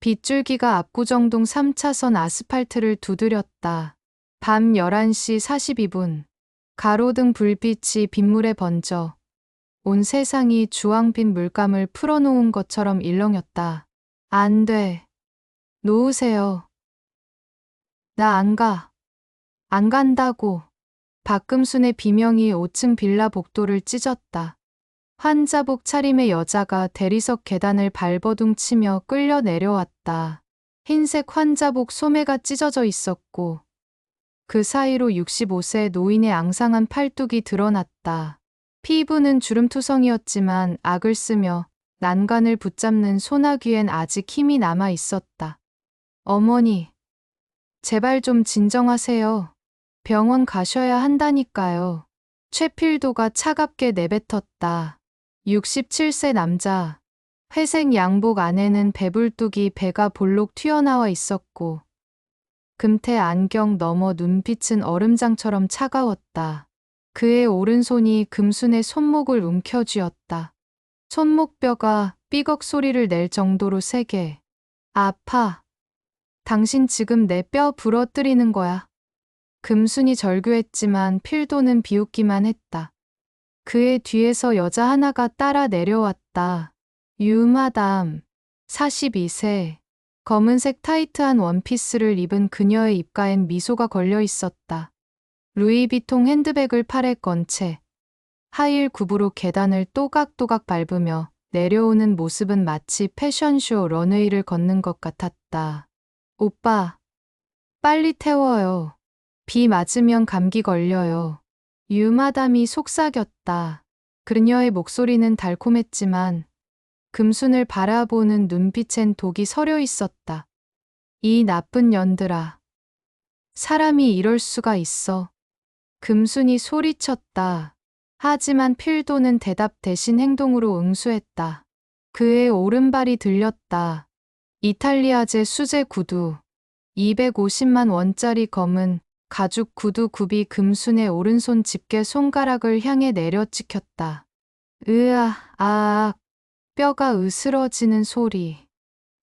빗줄기가 압구정동 3차선 아스팔트를 두드렸다. 밤 11시 42분. 가로등 불빛이 빗물에 번져 온 세상이 주황빛 물감을 풀어놓은 것처럼 일렁였다. 안 돼. 놓으세요. 나 안 가. 안 간다고. 박금순의 비명이 5층 빌라 복도를 찢었다. 환자복 차림의 여자가 대리석 계단을 발버둥 치며 끌려 내려왔다. 흰색 환자복 소매가 찢어져 있었고 그 사이로 65세 노인의 앙상한 팔뚝이 드러났다. 피부는 주름투성이었지만 악을 쓰며 난간을 붙잡는 소나귀엔 아직 힘이 남아 있었다. 어머니, 제발 좀 진정하세요. 병원 가셔야 한다니까요. 최필도가 차갑게 내뱉었다. 67세 남자. 회색 양복 안에는 배불뚝이 배가 볼록 튀어나와 있었고 금태 안경 너머 눈빛은 얼음장처럼 차가웠다. 그의 오른손이 금순의 손목을 움켜쥐었다. 손목뼈가 삐걱 소리를 낼 정도로 세게. 아파. 당신 지금 내 뼈 부러뜨리는 거야. 금순이 절규했지만 필도는 비웃기만 했다. 그의 뒤에서 여자 하나가 따라 내려왔다. 유마담, 42세. 검은색 타이트한 원피스를 입은 그녀의 입가엔 미소가 걸려 있었다. 루이비통 핸드백을 팔에 건 채 하이힐 굽으로 계단을 또각또각 밟으며 내려오는 모습은 마치 패션쇼 런웨이를 걷는 것 같았다. 오빠, 빨리 태워요. 비 맞으면 감기 걸려요. 유마담이 속삭였다. 그녀의 목소리는 달콤했지만 금순을 바라보는 눈빛엔 독이 서려 있었다. 이 나쁜 년들아. 사람이 이럴 수가 있어. 금순이 소리쳤다. 하지만 필도는 대답 대신 행동으로 응수했다. 그의 오른발이 들렸다. 이탈리아제 수제 구두. 250만 원짜리 검은 가죽 구두 굽이 금순의 오른손 집게 손가락을 향해 내려 찍혔다. 으아, 아악. 뼈가 으스러지는 소리.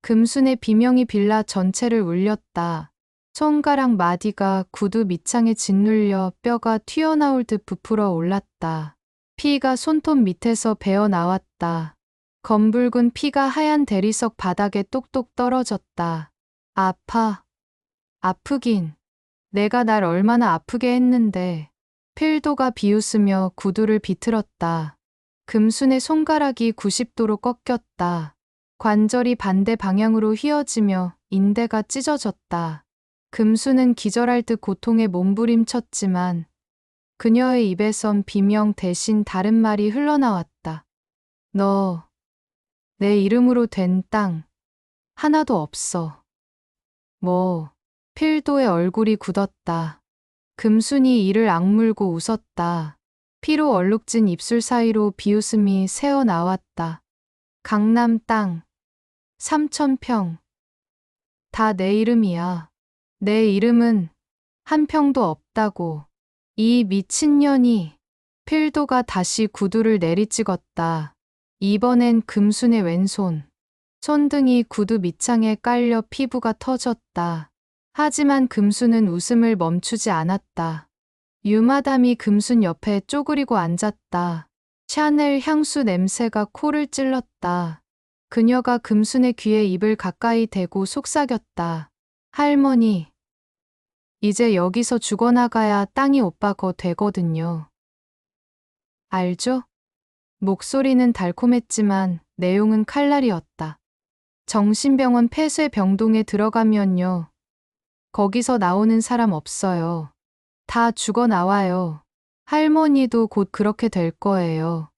금순의 비명이 빌라 전체를 울렸다. 손가락 마디가 구두 밑창에 짓눌려 뼈가 튀어나올 듯 부풀어 올랐다. 피가 손톱 밑에서 배어 나왔다. 검붉은 피가 하얀 대리석 바닥에 똑똑 떨어졌다. 아파. 아프긴. 내가 날 얼마나 아프게 했는데. 필도가 비웃으며 구두를 비틀었다. 금순의 손가락이 90도로 꺾였다. 관절이 반대 방향으로 휘어지며 인대가 찢어졌다. 금순은 기절할 듯 고통에 몸부림쳤지만 그녀의 입에선 비명 대신 다른 말이 흘러나왔다. 너, 내 이름으로 된 땅 하나도 없어. 뭐, 필도의 얼굴이 굳었다. 금순이 이를 악물고 웃었다. 피로 얼룩진 입술 사이로 비웃음이 새어나왔다. 강남 땅, 3,000평. 다 내 이름이야. 내 이름은 한 평도 없다고. 이 미친년이. 필도가 다시 구두를 내리찍었다. 이번엔 금순의 왼손. 손등이 구두 밑창에 깔려 피부가 터졌다. 하지만 금순은 웃음을 멈추지 않았다. 유마담이 금순 옆에 쪼그리고 앉았다. 샤넬 향수 냄새가 코를 찔렀다. 그녀가 금순의 귀에 입을 가까이 대고 속삭였다. 할머니, 이제 여기서 죽어나가야 땅이 오빠 거 되거든요. 알죠? 목소리는 달콤했지만 내용은 칼날이었다. 정신병원 폐쇄병동에 들어가면요. 거기서 나오는 사람 없어요. 다 죽어 나와요. 할머니도 곧 그렇게 될 거예요.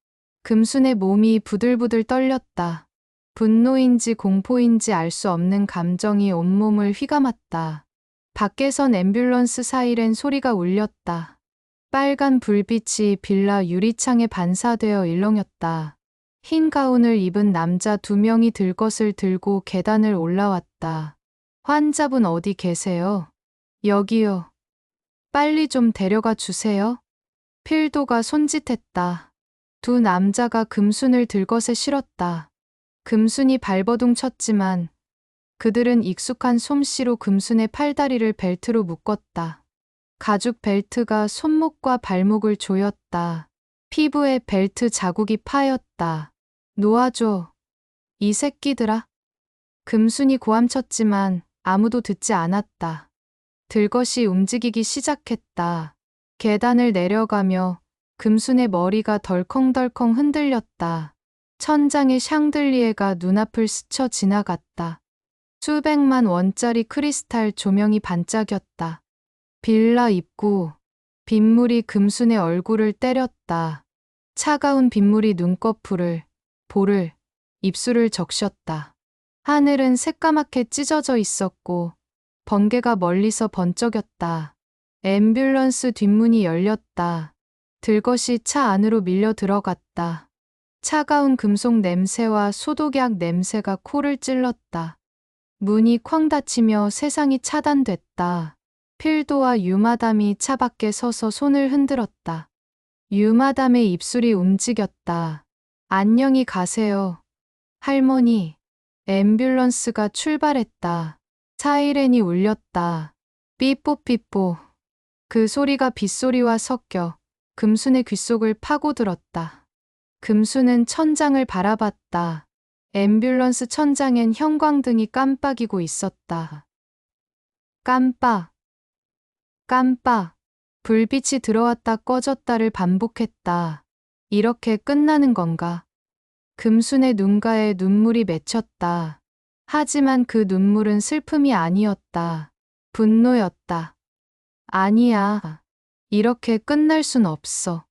금순의 몸이 부들부들 떨렸다. 분노인지 공포인지 알 수 없는 감정이 온몸을 휘감았다. 밖에선 앰뷸런스 사이렌 소리가 울렸다. 빨간 불빛이 빌라 유리창에 반사되어 일렁였다. 흰 가운을 입은 남자 2명이 들것을 들고 계단을 올라왔다. 환자분 어디 계세요? 여기요. 빨리 좀 데려가 주세요. 필도가 손짓했다. 2 남자가 금순을 들것에 실었다. 금순이 발버둥 쳤지만 그들은 익숙한 솜씨로 금순의 팔다리를 벨트로 묶었다. 가죽 벨트가 손목과 발목을 조였다. 피부에 벨트 자국이 파였다. 놓아줘. 이 새끼들아. 금순이 고함쳤지만 아무도 듣지 않았다. 들것이 움직이기 시작했다. 계단을 내려가며 금순의 머리가 덜컹덜컹 흔들렸다. 천장의 샹들리에가 눈앞을 스쳐 지나갔다. 수백만 원짜리 크리스탈 조명이 반짝였다. 빌라 입구. 빗물이 금순의 얼굴을 때렸다. 차가운 빗물이 눈꺼풀을, 볼을, 입술을 적셨다. 하늘은 새까맣게 찢어져 있었고 번개가 멀리서 번쩍였다. 앰뷸런스 뒷문이 열렸다. 들것이 차 안으로 밀려 들어갔다. 차가운 금속 냄새와 소독약 냄새가 코를 찔렀다. 문이 쾅 닫히며 세상이 차단됐다. 필도와 유마담이 차 밖에 서서 손을 흔들었다. 유마담의 입술이 움직였다. 안녕히 가세요. 할머니. 앰뷸런스가 출발했다. 사이렌이 울렸다. 삐뽀삐뽀. 그 소리가 빗소리와 섞여 금순의 귓속을 파고들었다. 금순은 천장을 바라봤다. 앰뷸런스 천장엔 형광등이 깜빡이고 있었다. 깜빡. 깜빡. 불빛이 들어왔다 꺼졌다를 반복했다. 이렇게 끝나는 건가? 금순의 눈가에 눈물이 맺혔다. 하지만 그 눈물은 슬픔이 아니었다. 분노였다. 아니야. 이렇게 끝날 순 없어.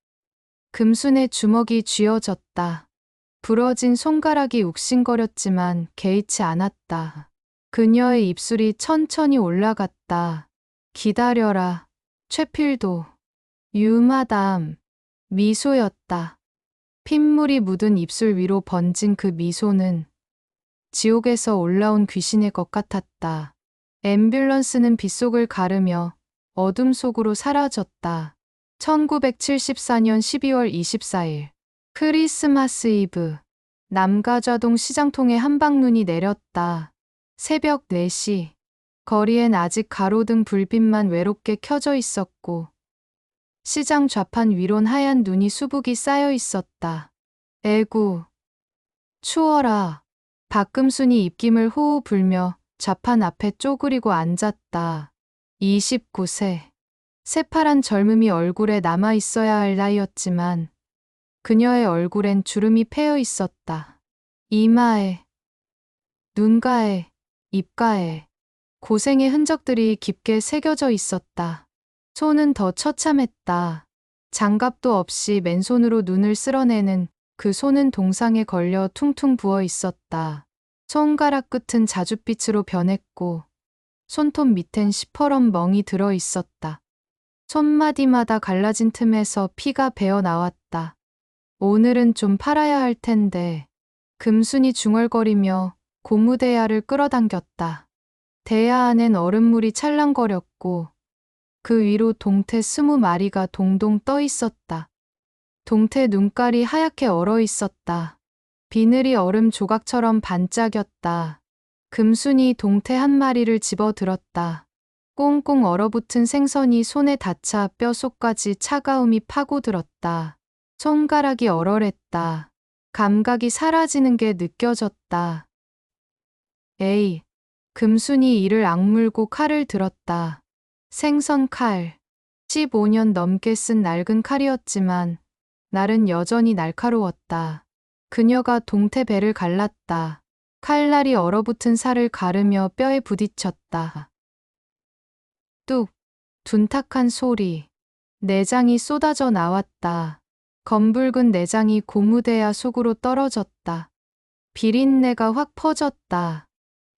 금순의 주먹이 쥐어졌다. 부러진 손가락이 욱신거렸지만 개의치 않았다. 그녀의 입술이 천천히 올라갔다. 기다려라. 최필도. 유마담. 미소였다. 핏물이 묻은 입술 위로 번진 그 미소는 지옥에서 올라온 귀신의 것 같았다. 앰뷸런스는 빗속을 가르며 어둠 속으로 사라졌다. 1974년 12월 24일 크리스마스 이브. 남가좌동 시장통에 한방눈이 내렸다. 새벽 4시. 거리엔 아직 가로등 불빛만 외롭게 켜져 있었고 시장 좌판 위론 하얀 눈이 수북이 쌓여 있었다. 에구. 추워라. 박금순이 입김을 호호 불며 좌판 앞에 쪼그리고 앉았다. 29세. 새파란 젊음이 얼굴에 남아 있어야 할 나이였지만 그녀의 얼굴엔 주름이 패여 있었다. 이마에, 눈가에, 입가에 고생의 흔적들이 깊게 새겨져 있었다. 손은 더 처참했다. 장갑도 없이 맨손으로 눈을 쓸어내는 그 손은 동상에 걸려 퉁퉁 부어 있었다. 손가락 끝은 자줏빛으로 변했고 손톱 밑엔 시퍼런 멍이 들어 있었다. 손마디마다 갈라진 틈에서 피가 배어 나왔다. 오늘은 좀 팔아야 할 텐데. 금순이 중얼거리며 고무대야를 끌어당겼다. 대야 안엔 얼음물이 찰랑거렸고 그 위로 동태 20마리가 동동 떠 있었다. 동태 눈깔이 하얗게 얼어 있었다. 비늘이 얼음 조각처럼 반짝였다. 금순이 동태 한 마리를 집어 들었다. 꽁꽁 얼어붙은 생선이 손에 닿자 뼈속까지 차가움이 파고들었다. 손가락이 얼얼했다. 감각이 사라지는 게 느껴졌다. 에이. 금순이 이를 악물고 칼을 들었다. 생선 칼. 15년 넘게 쓴 낡은 칼이었지만 날은 여전히 날카로웠다. 그녀가 동태 배를 갈랐다. 칼날이 얼어붙은 살을 가르며 뼈에 부딪혔다. 뚝. 둔탁한 소리. 내장이 쏟아져 나왔다. 검붉은 내장이 고무대야 속으로 떨어졌다. 비린내가 확 퍼졌다.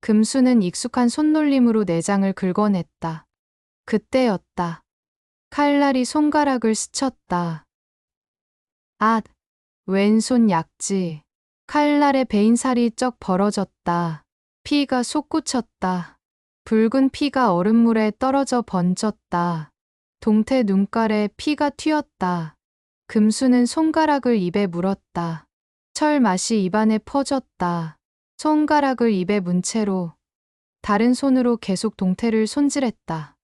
금수는 익숙한 손놀림으로 내장을 긁어냈다. 그때였다. 칼날이 손가락을 스쳤다. 앗! 왼손 약지. 칼날에 베인 살이 쩍 벌어졌다. 피가 솟구쳤다. 붉은 피가 얼음물에 떨어져 번졌다. 동태 눈깔에 피가 튀었다. 금수는 손가락을 입에 물었다. 철 맛이 입안에 퍼졌다. 손가락을 입에 문 채로 다른 손으로 계속 동태를 손질했다.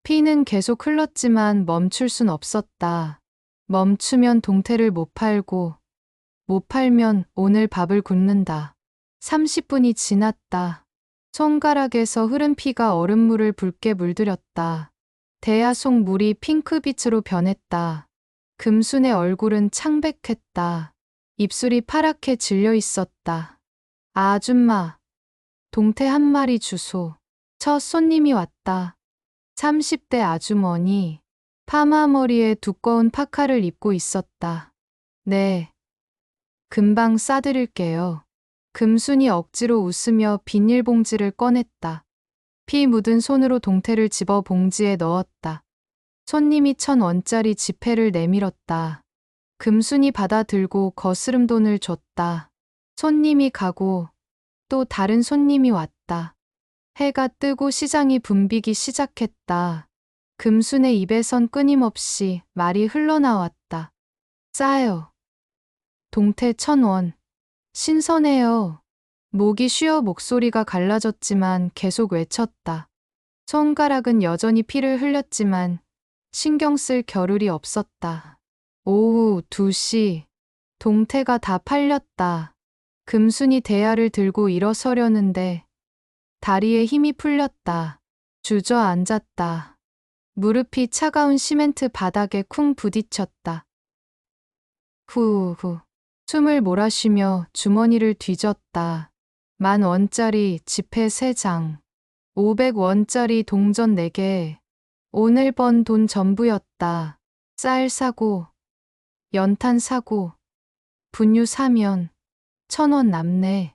피는 계속 흘렀지만 멈출 순 없었다. 멈추면 동태를 못 팔고, 못 팔면 오늘 밥을 굶는다. 30분이 지났다. 손가락에서 흐른 피가 얼음물을 붉게 물들였다. 대야 속 물이 핑크빛으로 변했다. 금순의 얼굴은 창백했다. 입술이 파랗게 질려 있었다. 아줌마, 동태 한 마리 주소. 첫 손님이 왔다. 30대 아주머니, 파마 머리에 두꺼운 파카를 입고 있었다. 네, 금방 싸드릴게요. 금순이 억지로 웃으며 비닐봉지를 꺼냈다. 피 묻은 손으로 동태를 집어 봉지에 넣었다. 손님이 1,000원짜리 지폐를 내밀었다. 금순이 받아들고 거스름 돈을 줬다. 손님이 가고 또 다른 손님이 왔다. 해가 뜨고 시장이 붐비기 시작했다. 금순의 입에선 끊임없이 말이 흘러나왔다. 싸요. 동태 1,000원. 신선해요. 목이 쉬어 목소리가 갈라졌지만 계속 외쳤다. 손가락은 여전히 피를 흘렸지만 신경 쓸 겨를이 없었다. 오후 2시. 동태가 다 팔렸다. 금순이 대야를 들고 일어서려는데 다리에 힘이 풀렸다. 주저앉았다. 무릎이 차가운 시멘트 바닥에 쿵 부딪혔다. 후후. 숨을 몰아쉬며 주머니를 뒤졌다. 10,000원짜리 지폐 3장, 500원짜리 동전 4개. 오늘 번 돈 전부였다. 쌀 사고, 연탄 사고, 분유 사면 1,000원 남네.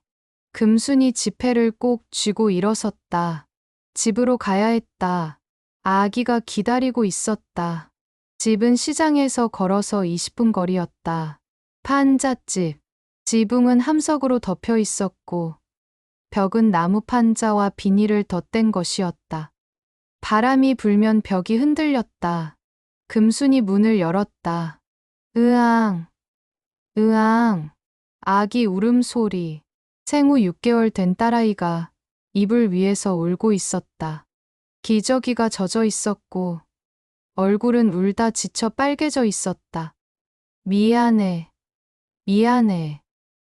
금순이 지폐를 꼭 쥐고 일어섰다. 집으로 가야 했다. 아기가 기다리고 있었다. 집은 시장에서 걸어서 20분 거리였다. 판잣집. 지붕은 함석으로 덮여 있었고 벽은 나무 판자와 비닐을 덧댄 것이었다. 바람이 불면 벽이 흔들렸다. 금순이 문을 열었다. 으앙, 으앙. 아기 울음소리. 생후 6개월 된 딸아이가 이불 위에서 울고 있었다. 기저귀가 젖어 있었고 얼굴은 울다 지쳐 빨개져 있었다. 미안해. 미안해.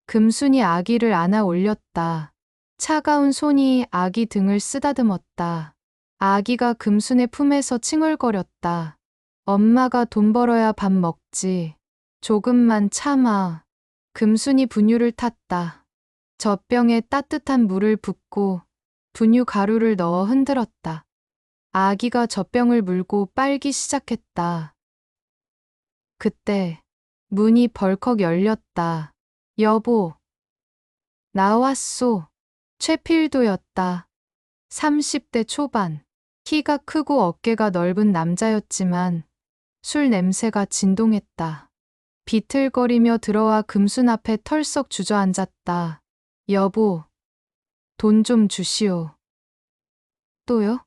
금순이 아기를 안아 올렸다. 차가운 손이 아기 등을 쓰다듬었다. 아기가 금순의 품에서 칭얼거렸다. 엄마가 돈 벌어야 밥 먹지. 조금만 참아. 금순이 분유를 탔다. 젖병에 따뜻한 물을 붓고 분유 가루를 넣어 흔들었다. 아기가 젖병을 물고 빨기 시작했다. 그때 문이 벌컥 열렸다. 여보. 나왔소. 최필도였다. 30대 초반. 키가 크고 어깨가 넓은 남자였지만 술 냄새가 진동했다. 비틀거리며 들어와 금순 앞에 털썩 주저앉았다. 여보, 돈 좀 주시오. 또요?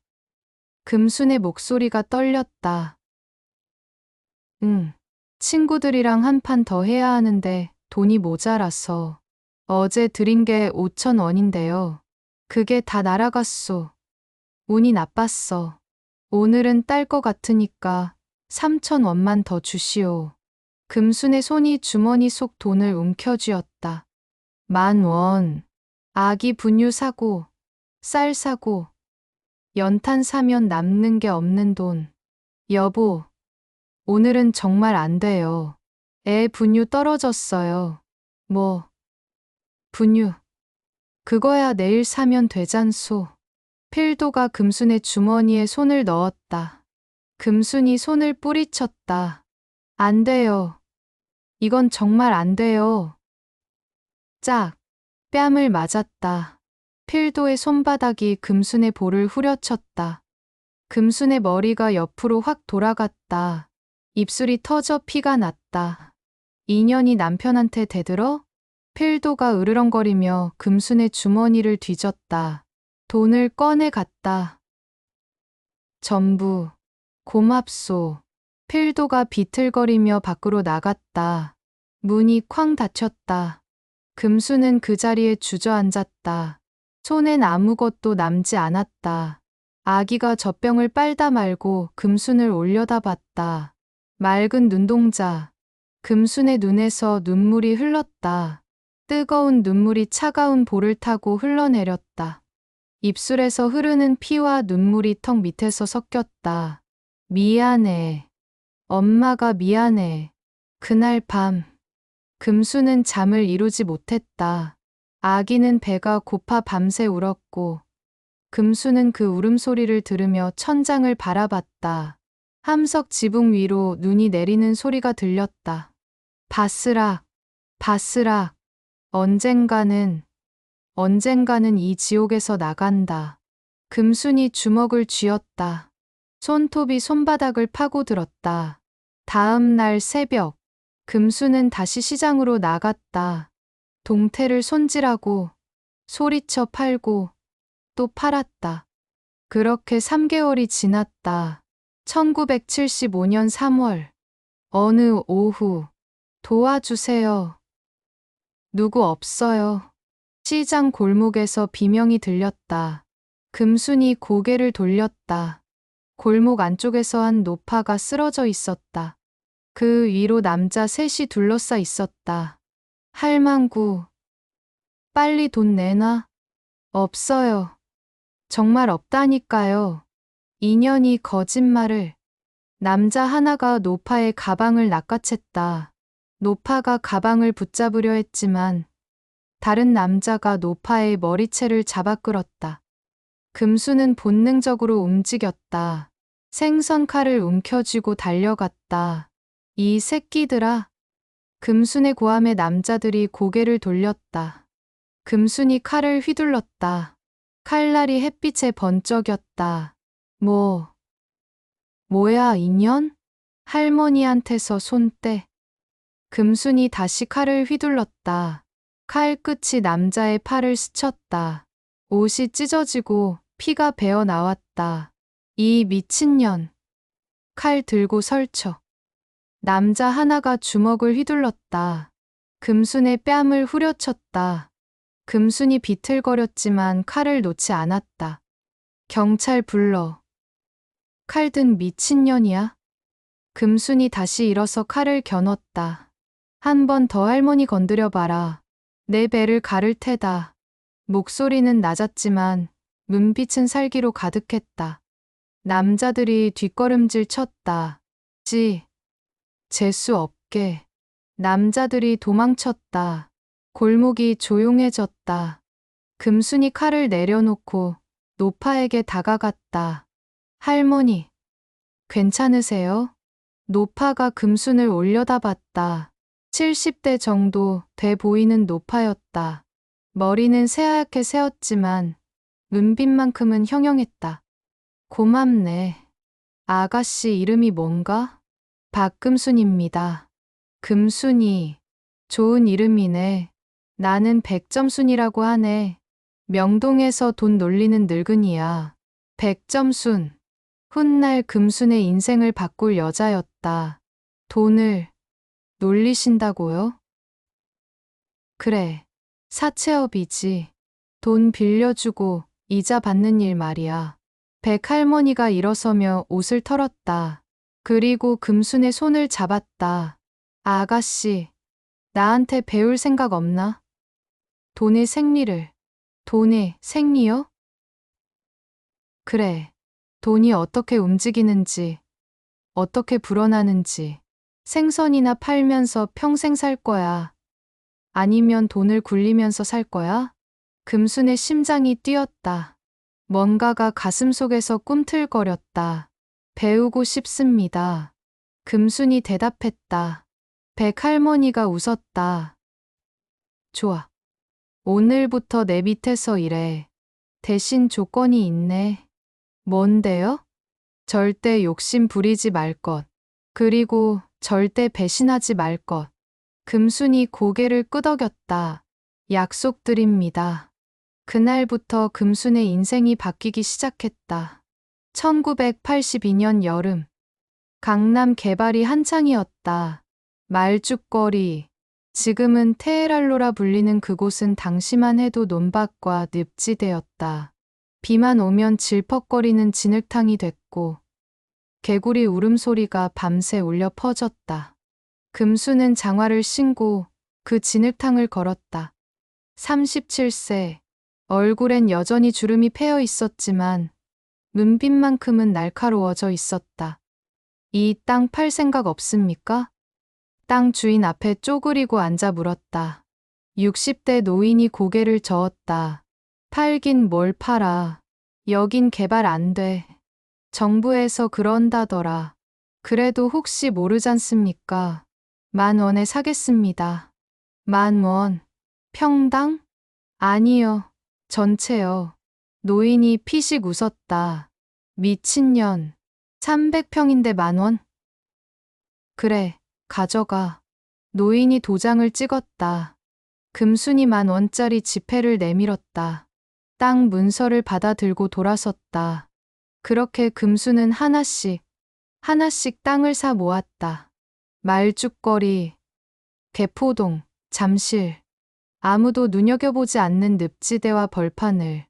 금순의 목소리가 떨렸다. 응. 친구들이랑 한 판 더 해야 하는데 돈이 모자라서. 어제 드린 게 5,000원인데요. 그게 다 날아갔소. 운이 나빴어. 오늘은 딸 것 같으니까 3,000원만 더 주시오. 금순의 손이 주머니 속 돈을 움켜쥐었다. 10,000원. 아기 분유 사고, 쌀 사고, 연탄 사면 남는 게 없는 돈. 여보, 오늘은 정말 안 돼요. 애 분유 떨어졌어요. 뭐, 분유. 그거야 내일 사면 되잖소. 필도가 금순의 주머니에 손을 넣었다. 금순이 손을 뿌리쳤다. 안 돼요. 이건 정말 안 돼요. 짝. 뺨을 맞았다. 필도의 손바닥이 금순의 볼을 후려쳤다. 금순의 머리가 옆으로 확 돌아갔다. 입술이 터져 피가 났다. 인연이 남편한테 대들어? 필도가 으르렁거리며 금순의 주머니를 뒤졌다. 돈을 꺼내갔다. 전부. 고맙소. 필도가 비틀거리며 밖으로 나갔다. 문이 쾅 닫혔다. 금순은 그 자리에 주저앉았다. 손엔 아무것도 남지 않았다. 아기가 젖병을 빨다 말고 금순을 올려다 봤다. 맑은 눈동자. 금순의 눈에서 눈물이 흘렀다. 뜨거운 눈물이 차가운 볼을 타고 흘러내렸다. 입술에서 흐르는 피와 눈물이 턱 밑에서 섞였다. 미안해. 엄마가 미안해. 그날 밤, 금수는 잠을 이루지 못했다. 아기는 배가 고파 밤새 울었고, 금수는 그 울음소리를 들으며 천장을 바라봤다. 함석 지붕 위로 눈이 내리는 소리가 들렸다. 바스락, 바스락. 언젠가는 이 지옥에서 나간다. 금순이 주먹을 쥐었다. 손톱이 손바닥을 파고들었다. 다음 날 새벽, 금수는 다시 시장으로 나갔다. 동태를 손질하고, 소리쳐 팔고, 또 팔았다. 그렇게 3개월이 지났다. 1975년 3월. 어느 오후. 도와주세요. 누구 없어요. 시장 골목에서 비명이 들렸다. 금순이 고개를 돌렸다. 골목 안쪽에서 한 노파가 쓰러져 있었다. 그 위로 남자 셋이 둘러싸 있었다. 할망구. 빨리 돈 내놔. 없어요. 정말 없다니까요. 인연이 거짓말을. 남자 하나가 노파의 가방을 낚아챘다. 노파가 가방을 붙잡으려 했지만 다른 남자가 노파의 머리채를 잡아 끌었다. 금수는 본능적으로 움직였다. 생선 칼을 움켜쥐고 달려갔다. 이 새끼들아. 금순의 고함에 남자들이 고개를 돌렸다. 금순이 칼을 휘둘렀다. 칼날이 햇빛에 번쩍였다. 뭐야 인연? 할머니한테서 손 떼. 금순이 다시 칼을 휘둘렀다. 칼 끝이 남자의 팔을 스쳤다. 옷이 찢어지고 피가 배어 나왔다. 이 미친년. 칼 들고 설쳐. 남자 하나가 주먹을 휘둘렀다. 금순의 뺨을 후려쳤다. 금순이 비틀거렸지만 칼을 놓지 않았다. 경찰 불러. 칼 든 미친년이야? 금순이 다시 일어서 칼을 겨눴다. 한 번 더 할머니 건드려봐라. 내 배를 가를 테다. 목소리는 낮았지만 눈빛은 살기로 가득했다. 남자들이 뒷걸음질 쳤다. 재수 없게. 남자들이 도망쳤다. 골목이 조용해졌다. 금순이 칼을 내려놓고 노파에게 다가갔다. 할머니, 괜찮으세요? 노파가 금순을 올려다봤다. 70대 정도 돼 보이는 노파였다. 머리는 새하얗게 새었지만 눈빛만큼은 형형했다. 고맙네. 아가씨 이름이 뭔가? 박금순입니다. 금순이. 좋은 이름이네. 나는 백점순이라고 하네. 명동에서 돈 놀리는 늙은이야. 백점순. 훗날 금순의 인생을 바꿀 여자였다. 돈을 놀리신다고요? 그래. 사채업이지. 돈 빌려주고 이자 받는 일 말이야. 백할머니가 일어서며 옷을 털었다. 그리고 금순의 손을 잡았다. 아가씨, 나한테 배울 생각 없나? 돈의 생리를. 돈의 생리요? 그래. 돈이 어떻게 움직이는지, 어떻게 불어나는지. 생선이나 팔면서 평생 살 거야. 아니면 돈을 굴리면서 살 거야? 금순의 심장이 뛰었다. 뭔가가 가슴속에서 꿈틀거렸다. 배우고 싶습니다. 금순이 대답했다. 백할머니가 웃었다. 좋아. 오늘부터 내 밑에서 일해. 대신 조건이 있네. 뭔데요? 절대 욕심 부리지 말 것. 그리고 절대 배신하지 말 것. 금순이 고개를 끄덕였다. 약속드립니다. 그날부터 금순의 인생이 바뀌기 시작했다. 1982년 여름. 강남 개발이 한창이었다. 말죽거리, 지금은 테헤랄로라 불리는 그곳은 당시만 해도 논밭과 늪지대였다. 비만 오면 질퍽거리는 진흙탕이 됐고 개구리 울음소리가 밤새 울려 퍼졌다. 금수는 장화를 신고 그 진흙탕을 걸었다. 37세. 얼굴엔 여전히 주름이 패여 있었지만 눈빛만큼은 날카로워져 있었다. 이 땅 팔 생각 없습니까? 땅 주인 앞에 쪼그리고 앉아 물었다. 60대 노인이 고개를 저었다. 팔긴 뭘 팔아. 여긴 개발 안 돼. 정부에서 그런다더라. 그래도 혹시 모르잖습니까? 10,000원에 사겠습니다. 10,000원. 평당? 아니요. 전체요. 노인이 피식 웃었다. 미친년. 300평인데 10,000원? 그래, 가져가. 노인이 도장을 찍었다. 금순이 10,000원짜리 지폐를 내밀었다. 땅 문서를 받아 들고 돌아섰다. 그렇게 금수는 하나씩 땅을 사 모았다. 말죽거리, 개포동, 잠실, 아무도 눈여겨보지 않는 늪지대와 벌판을.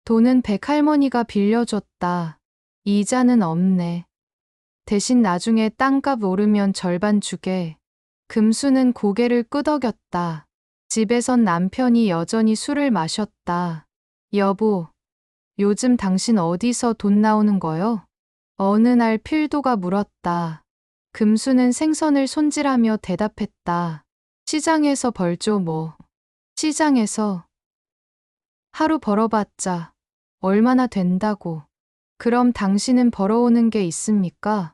돈은 백할머니가 빌려줬다. 이자는 없네. 대신 나중에 땅값 오르면 절반 주게. 금수는 고개를 끄덕였다. 집에선 남편이 여전히 술을 마셨다. 여보, 요즘 당신 어디서 돈 나오는 거요? 어느 날 필도가 물었다. 금수는 생선을 손질하며 대답했다. 시장에서 벌죠 뭐. 시장에서. 하루 벌어봤자 얼마나 된다고. 그럼 당신은 벌어오는 게 있습니까?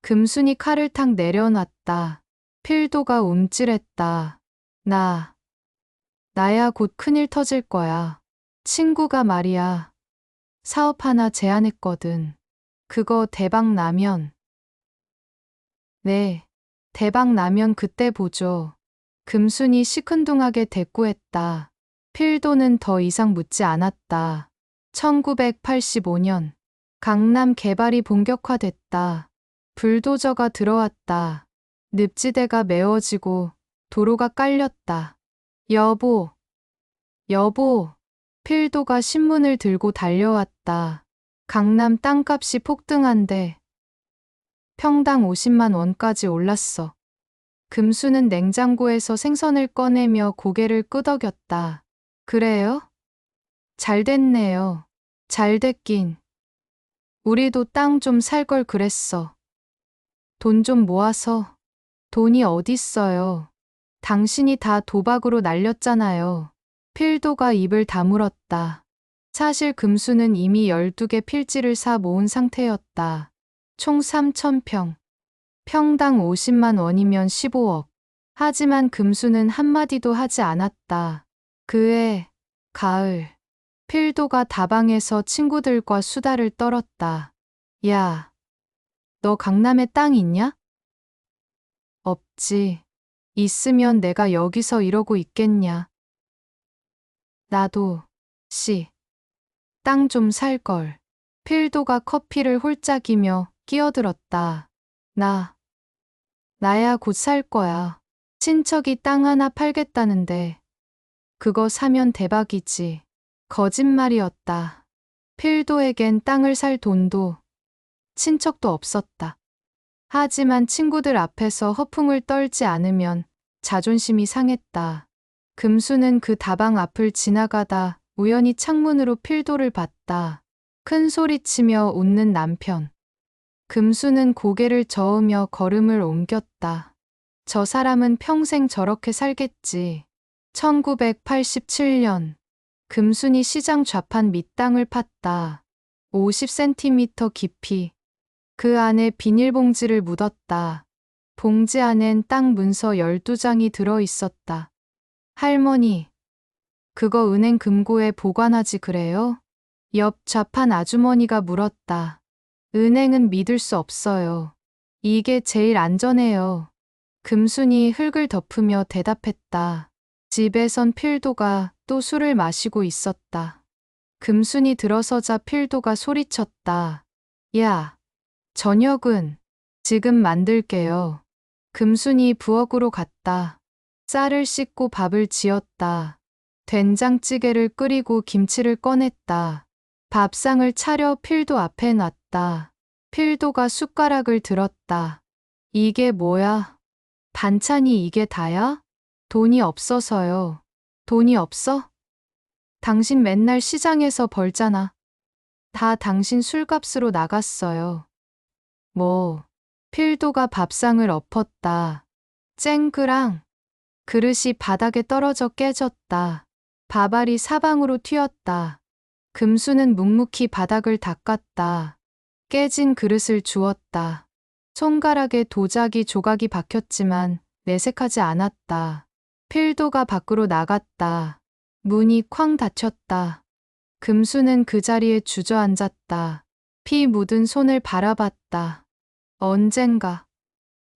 금순이 칼을 탁 내려놨다. 필도가 움찔했다. 나야 곧 큰일 터질 거야. 친구가 말이야. 사업 하나 제안했거든. 그거 대박 나면. 네, 대박 나면 그때 보죠. 금순이 시큰둥하게 대꾸했다. 필도는 더 이상 묻지 않았다. 1985년 강남 개발이 본격화됐다. 불도저가 들어왔다. 늪지대가 메워지고 도로가 깔렸다. 여보, 필도가 신문을 들고 달려왔다. 강남 땅값이 폭등한데 평당 50만 원까지 올랐어. 금수는 냉장고에서 생선을 꺼내며 고개를 끄덕였다. 그래요? 잘 됐네요. 잘 됐긴. 우리도 땅 좀 살 걸 그랬어. 돈 좀 모아서. 돈이 어딨어요. 당신이 다 도박으로 날렸잖아요. 필도가 입을 다물었다. 사실 금수는 이미 12개 필지를 사 모은 상태였다. 총 3,000평. 평당 50만 원이면 15억. 하지만 금수는 한마디도 하지 않았다. 그해 가을. 필도가 다방에서 친구들과 수다를 떨었다. 야, 너 강남에 땅 있냐? 없지. 있으면 내가 여기서 이러고 있겠냐. 나도, 땅 좀 살걸. 필도가 커피를 홀짝이며 끼어들었다. 나야 곧 살 거야. 친척이 땅 하나 팔겠다는데. 그거 사면 대박이지. 거짓말이었다. 필도에겐 땅을 살 돈도 친척도 없었다. 하지만 친구들 앞에서 허풍을 떨지 않으면 자존심이 상했다. 금수는 그 다방 앞을 지나가다 우연히 창문으로 필도를 봤다. 큰 소리치며 웃는 남편. 금수는 고개를 저으며 걸음을 옮겼다. 저 사람은 평생 저렇게 살겠지. 1987년 금순이 시장 좌판 밑땅을 팠다. 50cm 깊이. 그 안에 비닐봉지를 묻었다. 봉지 안엔 땅 문서 12장이 들어 있었다. 할머니, 그거 은행 금고에 보관하지 그래요? 옆 좌판 아주머니가 물었다. 은행은 믿을 수 없어요. 이게 제일 안전해요. 금순이 흙을 덮으며 대답했다. 집에선 필도가 또 술을 마시고 있었다. 금순이 들어서자 필도가 소리쳤다. 야, 저녁은 지금 만들게요. 금순이 부엌으로 갔다. 쌀을 씻고 밥을 지었다. 된장찌개를 끓이고 김치를 꺼냈다. 밥상을 차려 필도 앞에 놨다. 필도가 숟가락을 들었다. 이게 뭐야? 반찬이 이게 다야? 돈이 없어서요. 돈이 없어? 당신 맨날 시장에서 벌잖아. 다 당신 술값으로 나갔어요. 뭐, 필도가 밥상을 엎었다. 쨍그랑 그릇이 바닥에 떨어져 깨졌다. 밥알이 사방으로 튀었다. 금수는 묵묵히 바닥을 닦았다. 깨진 그릇을 주웠다. 손가락에 도자기 조각이 박혔지만 내색하지 않았다. 필도가 밖으로 나갔다. 문이 쾅 닫혔다. 금수는 그 자리에 주저앉았다. 피 묻은 손을 바라봤다. 언젠가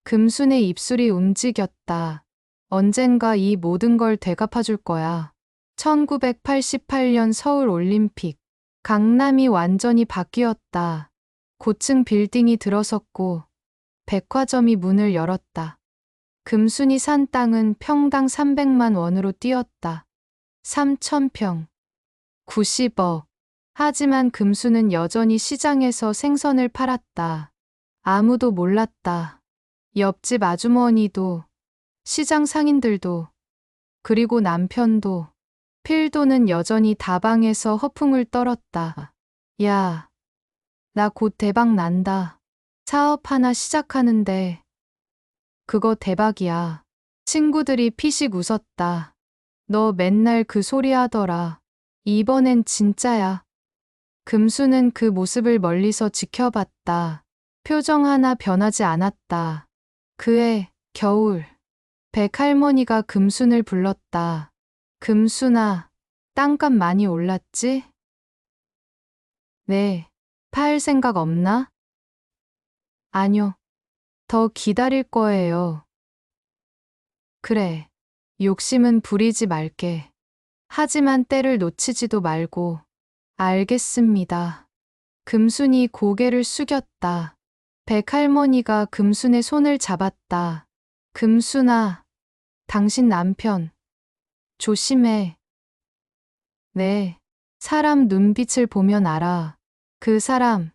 금순의 입술이 움직였다. 언젠가 이 모든 걸 되갚아줄 거야. 1988년 서울 올림픽. 강남이 완전히 바뀌었다. 고층 빌딩이 들어섰고 백화점이 문을 열었다. 금순이 산 땅은 평당 300만 원으로 뛰었다. 3,000평. 90억. 하지만 금수는 여전히 시장에서 생선을 팔았다. 아무도 몰랐다. 옆집 아주머니도, 시장 상인들도, 그리고 남편도, 필도는 여전히 다방에서 허풍을 떨었다. 야, 나 곧 대박 난다. 사업 하나 시작하는데 그거 대박이야. 친구들이 피식 웃었다. 너 맨날 그 소리 하더라. 이번엔 진짜야. 금수는 그 모습을 멀리서 지켜봤다. 표정 하나 변하지 않았다. 그해 겨울 백할머니가 금순을 불렀다. 금순아, 땅값 많이 올랐지? 네. 팔 생각 없나? 아뇨. 더 기다릴 거예요. 그래. 욕심은 부리지 말게. 하지만 때를 놓치지도 말고. 알겠습니다. 금순이 고개를 숙였다. 백할머니가 금순의 손을 잡았다. 금순아, 당신 남편. 조심해. 네. 사람 눈빛을 보면 알아. 그 사람,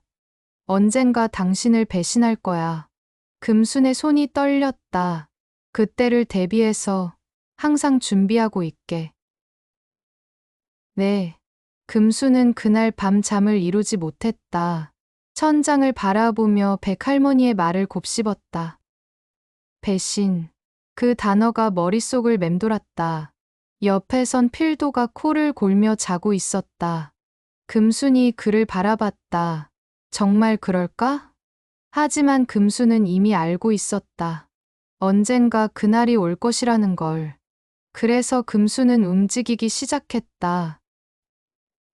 언젠가 당신을 배신할 거야. 금순의 손이 떨렸다. 그때를 대비해서 항상 준비하고 있게. 네. 금수는 그날 밤 잠을 이루지 못했다. 천장을 바라보며 백할머니의 말을 곱씹었다. 배신. 그 단어가 머릿속을 맴돌았다. 옆에선 필도가 코를 골며 자고 있었다. 금순이 그를 바라봤다. 정말 그럴까? 하지만 금수는 이미 알고 있었다. 언젠가 그날이 올 것이라는 걸. 그래서 금수는 움직이기 시작했다.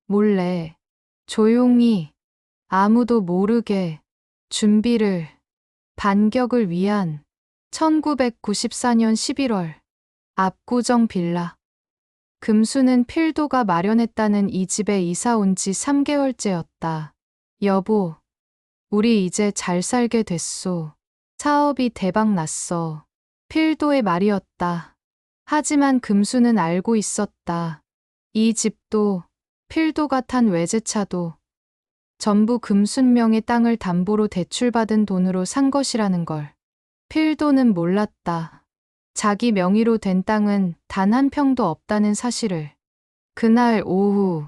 몰래, 조용히, 아무도 모르게 준비를, 반격을 위한 1994년 11월 압구정 빌라. 금수는 필도가 마련했다는 이 집에 이사 온 지 3개월째였다. 여보, 우리 이제 잘 살게 됐소. 사업이 대박 났어. 필도의 말이었다. 하지만 금수는 알고 있었다. 이 집도, 필도가 탄 외제차도 전부 금순명의 땅을 담보로 대출받은 돈으로 산 것이라는 걸. 필도는 몰랐다. 자기 명의로 된 땅은 단 한 평도 없다는 사실을. 그날 오후,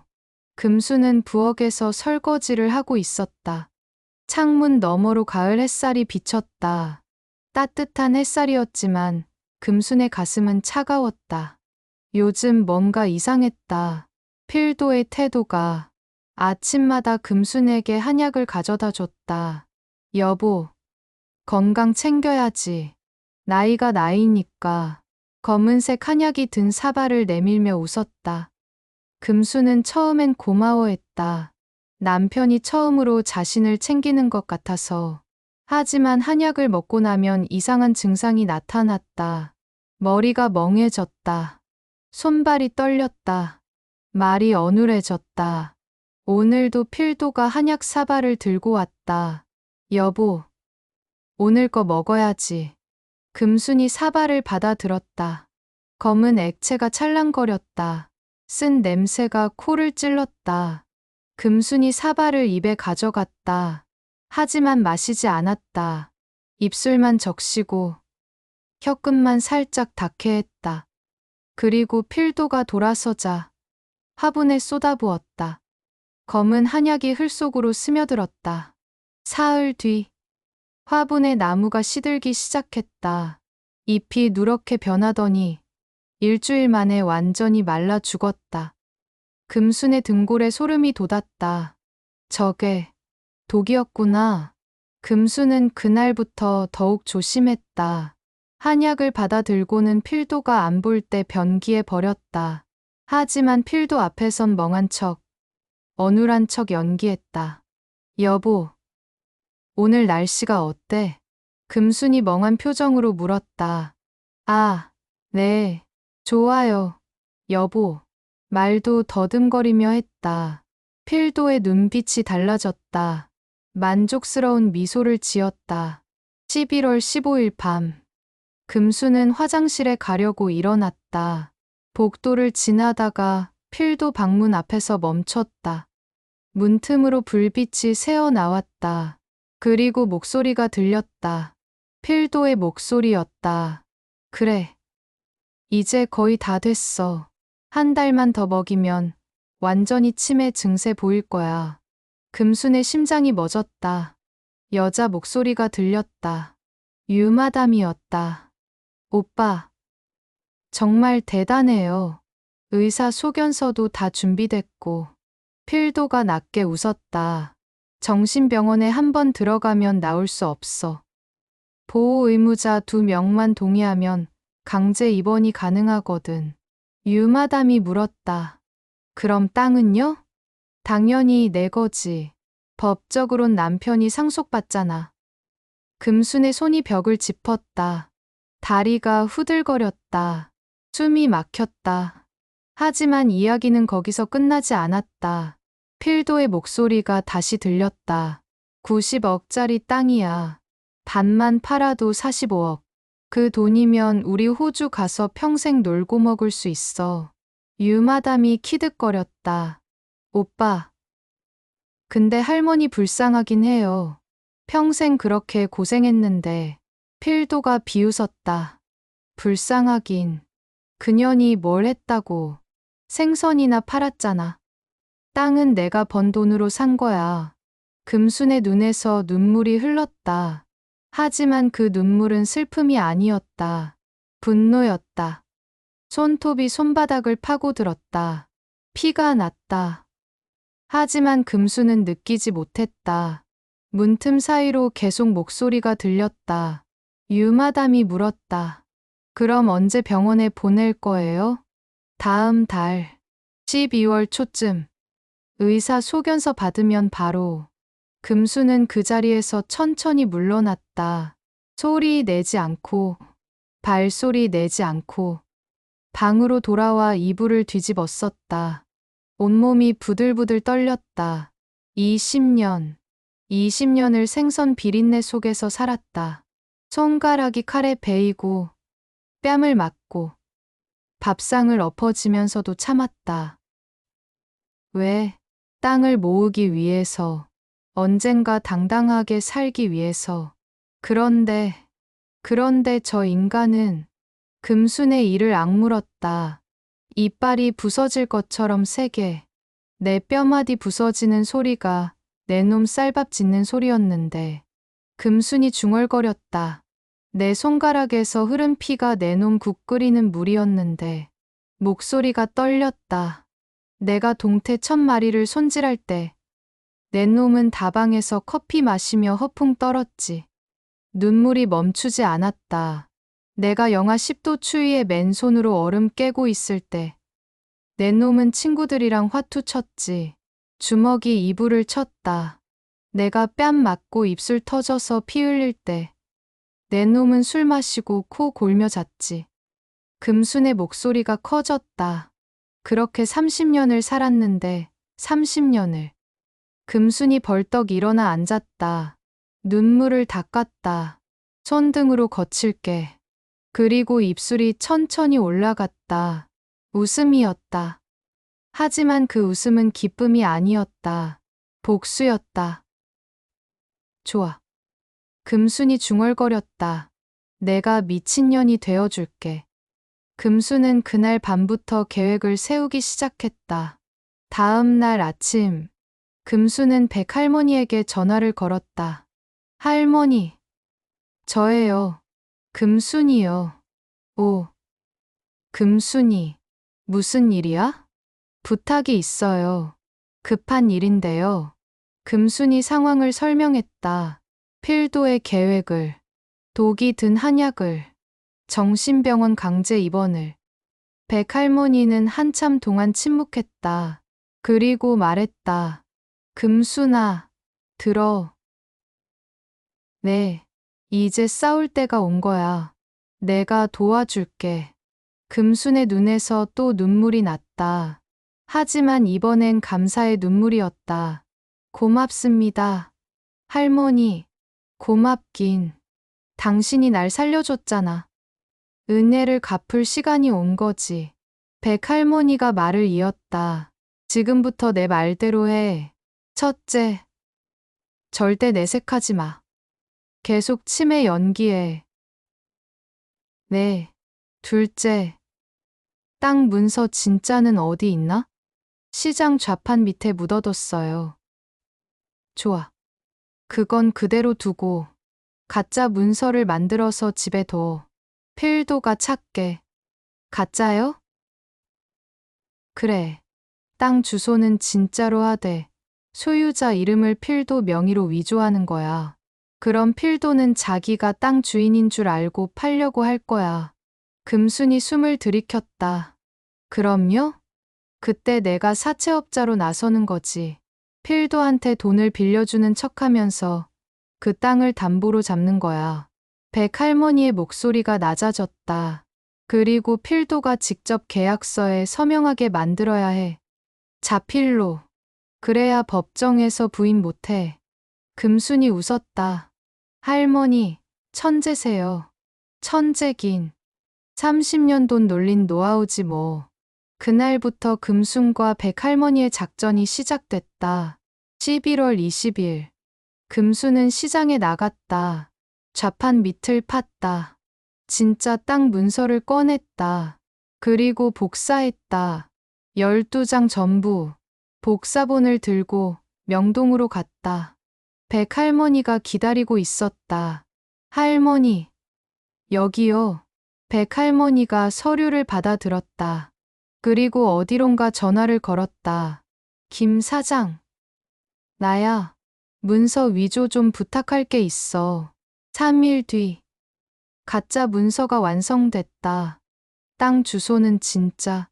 금수는 부엌에서 설거지를 하고 있었다. 창문 너머로 가을 햇살이 비쳤다. 따뜻한 햇살이었지만 금순의 가슴은 차가웠다. 요즘 뭔가 이상했다. 필도의 태도가. 아침마다 금순에게 한약을 가져다 줬다. 여보, 건강 챙겨야지. 나이가 나이니까. 검은색 한약이 든 사발을 내밀며 웃었다. 금수는 처음엔 고마워했다. 남편이 처음으로 자신을 챙기는 것 같아서. 하지만 한약을 먹고 나면 이상한 증상이 나타났다. 머리가 멍해졌다. 손발이 떨렸다. 말이 어눌해졌다. 오늘도 필도가 한약 사발을 들고 왔다. 여보, 오늘 거 먹어야지. 금순이 사발을 받아 들었다. 검은 액체가 찰랑거렸다. 쓴 냄새가 코를 찔렀다. 금순이 사발을 입에 가져갔다. 하지만 마시지 않았다. 입술만 적시고 혀끝만 살짝 닿게 했다. 그리고 필도가 돌아서자 화분에 쏟아부었다. 검은 한약이 흘 속으로 스며들었다. 사흘 뒤 화분의 나무가 시들기 시작했다. 잎이 누렇게 변하더니 일주일 만에 완전히 말라 죽었다. 금순의 등골에 소름이 돋았다. 저게 독이었구나. 금순은 그날부터 더욱 조심했다. 한약을 받아들고는 필도가 안 볼 때 변기에 버렸다. 하지만 필도 앞에선 멍한 척, 어눌한 척 연기했다. 여보, 오늘 날씨가 어때? 금순이 멍한 표정으로 물었다. 아, 네, 좋아요, 여보. 말도 더듬거리며 했다. 필도의 눈빛이 달라졌다. 만족스러운 미소를 지었다. 11월 15일 밤. 금수는 화장실에 가려고 일어났다. 복도를 지나다가 필도 방문 앞에서 멈췄다. 문틈으로 불빛이 새어 나왔다. 그리고 목소리가 들렸다. 필도의 목소리였다. 그래. 이제 거의 다 됐어. 한 달만 더 먹이면 완전히 치매 증세 보일 거야. 금순의 심장이 멎었다. 여자 목소리가 들렸다. 유마담이었다. 오빠, 정말 대단해요. 의사 소견서도 다 준비됐고. 필도가 낮게 웃었다. 정신병원에 한번 들어가면 나올 수 없어. 보호 의무자 2명만 동의하면 강제 입원이 가능하거든. 유마담이 물었다. 그럼 땅은요? 당연히 내 거지. 법적으론 남편이 상속받잖아. 금순의 손이 벽을 짚었다. 다리가 후들거렸다. 숨이 막혔다. 하지만 이야기는 거기서 끝나지 않았다. 필도의 목소리가 다시 들렸다. 90억짜리 땅이야. 반만 팔아도 45억. 그 돈이면 우리 호주 가서 평생 놀고 먹을 수 있어. 유마담이 키득거렸다. 오빠. 근데 할머니 불쌍하긴 해요. 평생 그렇게 고생했는데. 필도가 비웃었다. 불쌍하긴. 그년이 뭘 했다고. 생선이나 팔았잖아. 땅은 내가 번 돈으로 산 거야. 금순의 눈에서 눈물이 흘렀다. 하지만 그 눈물은 슬픔이 아니었다. 분노였다. 손톱이 손바닥을 파고들었다. 피가 났다. 하지만 금수는 느끼지 못했다. 문틈 사이로 계속 목소리가 들렸다. 유마담이 물었다. 그럼 언제 병원에 보낼 거예요? 다음 달 12월 초쯤. 의사 소견서 받으면 바로. 금수는 그 자리에서 천천히 물러났다. 소리 내지 않고, 발소리 내지 않고, 방으로 돌아와 이불을 뒤집었었다. 온몸이 부들부들 떨렸다. 20년을 생선 비린내 속에서 살았다. 손가락이 칼에 베이고, 뺨을 맞고, 밥상을 엎어지면서도 참았다. 왜? 땅을 모으기 위해서. 언젠가 당당하게 살기 위해서. 그런데 저 인간은 금순의 이를 악물었다. 이빨이 부서질 것처럼 세게. 내 뼈마디 부서지는 소리가 내 놈 쌀밥 짓는 소리였는데. 금순이 중얼거렸다. 내 손가락에서 흐른 피가 내 놈 국 끓이는 물이었는데. 목소리가 떨렸다. 내가 동태 1000마리를 손질할 때 내 놈은 다방에서 커피 마시며 허풍 떨었지. 눈물이 멈추지 않았다. 내가 영하 10도 추위에 맨손으로 얼음 깨고 있을 때 내 놈은 친구들이랑 화투 쳤지. 주먹이 이불을 쳤다. 내가 뺨 맞고 입술 터져서 피 흘릴 때 내 놈은 술 마시고 코 골며 잤지. 금순의 목소리가 커졌다. 그렇게 30년을 살았는데 30년을. 금순이 벌떡 일어나 앉았다. 눈물을 닦았다. 손등으로 거칠게. 그리고 입술이 천천히 올라갔다. 웃음이었다. 하지만 그 웃음은 기쁨이 아니었다. 복수였다. 좋아. 금순이 중얼거렸다. 내가 미친년이 되어줄게. 금수는 그날 밤부터 계획을 세우기 시작했다. 다음 날 아침, 금수는 백할머니에게 전화를 걸었다. 할머니, 저예요. 금순이요. 오, 금순이, 무슨 일이야? 부탁이 있어요. 급한 일인데요. 금순이 상황을 설명했다. 필도의 계획을, 독이 든 한약을, 정신병원 강제 입원을. 백할머니는 한참 동안 침묵했다. 그리고 말했다. 금순아, 들어. 네, 이제 싸울 때가 온 거야. 내가 도와줄게. 금순의 눈에서 또 눈물이 났다. 하지만 이번엔 감사의 눈물이었다. 고맙습니다. 할머니, 고맙긴. 당신이 날 살려줬잖아. 은혜를 갚을 시간이 온 거지. 백할머니가 말을 이었다. 지금부터 내 말대로 해. 첫째, 절대 내색하지 마. 계속 치매 연기해. 네. 둘째, 땅 문서 진짜는 어디 있나? 시장 좌판 밑에 묻어뒀어요. 좋아. 그건 그대로 두고 가짜 문서를 만들어서 집에 둬. 필도가 찾게. 가짜요? 그래. 땅 주소는 진짜로 하되 소유자 이름을 필도 명의로 위조하는 거야. 그럼 필도는 자기가 땅 주인인 줄 알고 팔려고 할 거야. 금순이 숨을 들이켰다. 그럼요? 그때 내가 사채업자로 나서는 거지. 필도한테 돈을 빌려주는 척하면서 그 땅을 담보로 잡는 거야. 백할머니의 목소리가 낮아졌다. 그리고 필도가 직접 계약서에 서명하게 만들어야 해. 자필로. 그래야 법정에서 부인 못해. 금순이 웃었다. 할머니, 천재세요. 천재긴. 30년 돈 놀린 노하우지 뭐. 그날부터 금순과 백할머니의 작전이 시작됐다. 11월 20일. 금순은 시장에 나갔다. 좌판 밑을 팠다. 진짜 땅 문서를 꺼냈다. 그리고 복사했다. 12장 전부. 복사본을 들고 명동으로 갔다. 백할머니가 기다리고 있었다. 할머니, 여기요. 백할머니가 서류를 받아들었다. 그리고 어디론가 전화를 걸었다. 김 사장. 나야. 문서 위조 좀 부탁할 게 있어. 3일 뒤. 가짜 문서가 완성됐다. 땅 주소는 진짜.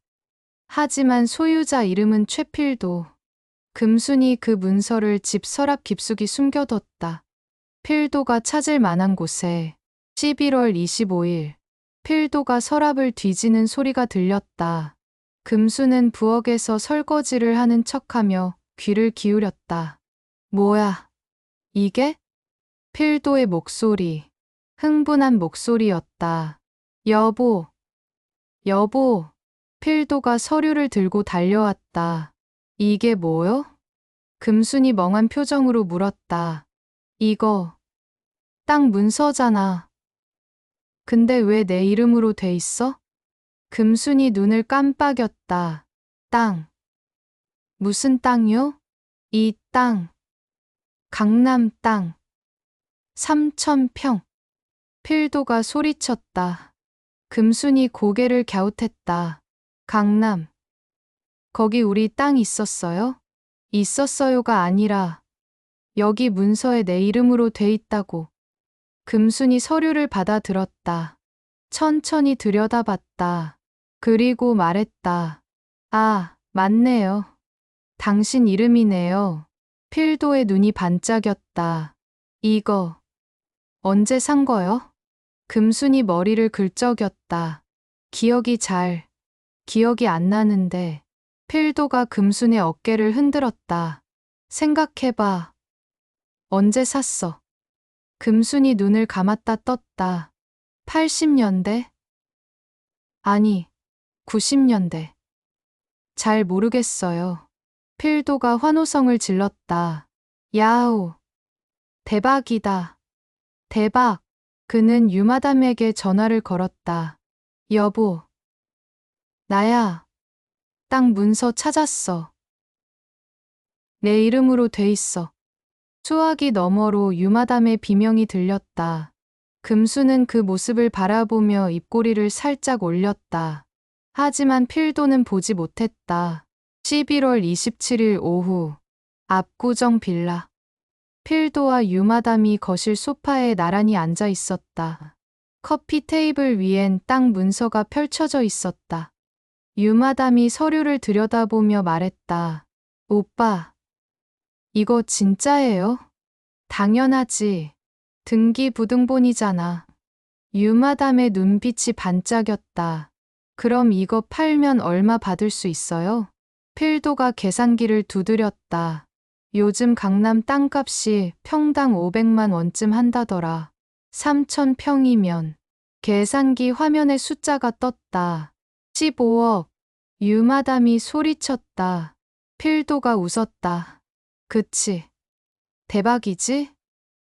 하지만 소유자 이름은 최필도. 금순이 그 문서를 집 서랍 깊숙이 숨겨뒀다. 필도가 찾을 만한 곳에. 11월 25일. 필도가 서랍을 뒤지는 소리가 들렸다. 금수는 부엌에서 설거지를 하는 척하며 귀를 기울였다. 뭐야? 이게? 필도의 목소리. 흥분한 목소리였다. 여보. 여보. 필도가 서류를 들고 달려왔다. 이게 뭐요? 금순이 멍한 표정으로 물었다. 이거. 땅 문서잖아. 근데 왜 내 이름으로 돼 있어? 금순이 눈을 깜빡였다. 땅. 무슨 땅요? 이 땅. 강남 땅. 3,000평. 필도가 소리쳤다. 금순이 고개를 갸웃했다. 강남. 거기 우리 땅 있었어요? 있었어요가 아니라 여기 문서에 내 이름으로 돼 있다고. 금순이 서류를 받아들었다. 천천히 들여다봤다. 그리고 말했다. 아, 맞네요. 당신 이름이네요. 필도의 눈이 반짝였다. 이거 언제 산 거요? 금순이 머리를 긁적였다. 기억이 안 나는데. 필도가 금순의 어깨를 흔들었다. 생각해봐. 언제 샀어? 금순이 눈을 감았다 떴다. 80년대? 아니, 90년대. 잘 모르겠어요. 필도가 환호성을 질렀다. 야우, 대박이다. 대박. 그는 유마담에게 전화를 걸었다. 여보, 나야. 땅 문서 찾았어. 내 이름으로 돼 있어. 수화기 너머로 유마담의 비명이 들렸다. 금수는 그 모습을 바라보며 입꼬리를 살짝 올렸다. 하지만 필도는 보지 못했다. 11월 27일 오후, 압구정 빌라. 필도와 유마담이 거실 소파에 나란히 앉아 있었다. 커피 테이블 위엔 땅 문서가 펼쳐져 있었다. 유마담이 서류를 들여다보며 말했다. 오빠, 이거 진짜예요? 당연하지. 등기부등본이잖아. 유마담의 눈빛이 반짝였다. 그럼 이거 팔면 얼마 받을 수 있어요? 필도가 계산기를 두드렸다. 요즘 강남 땅값이 평당 500만 원쯤 한다더라. 3,000평이면. 계산기 화면에 숫자가 떴다. 15억. 유마담이 소리쳤다. 필도가 웃었다. 그치. 대박이지?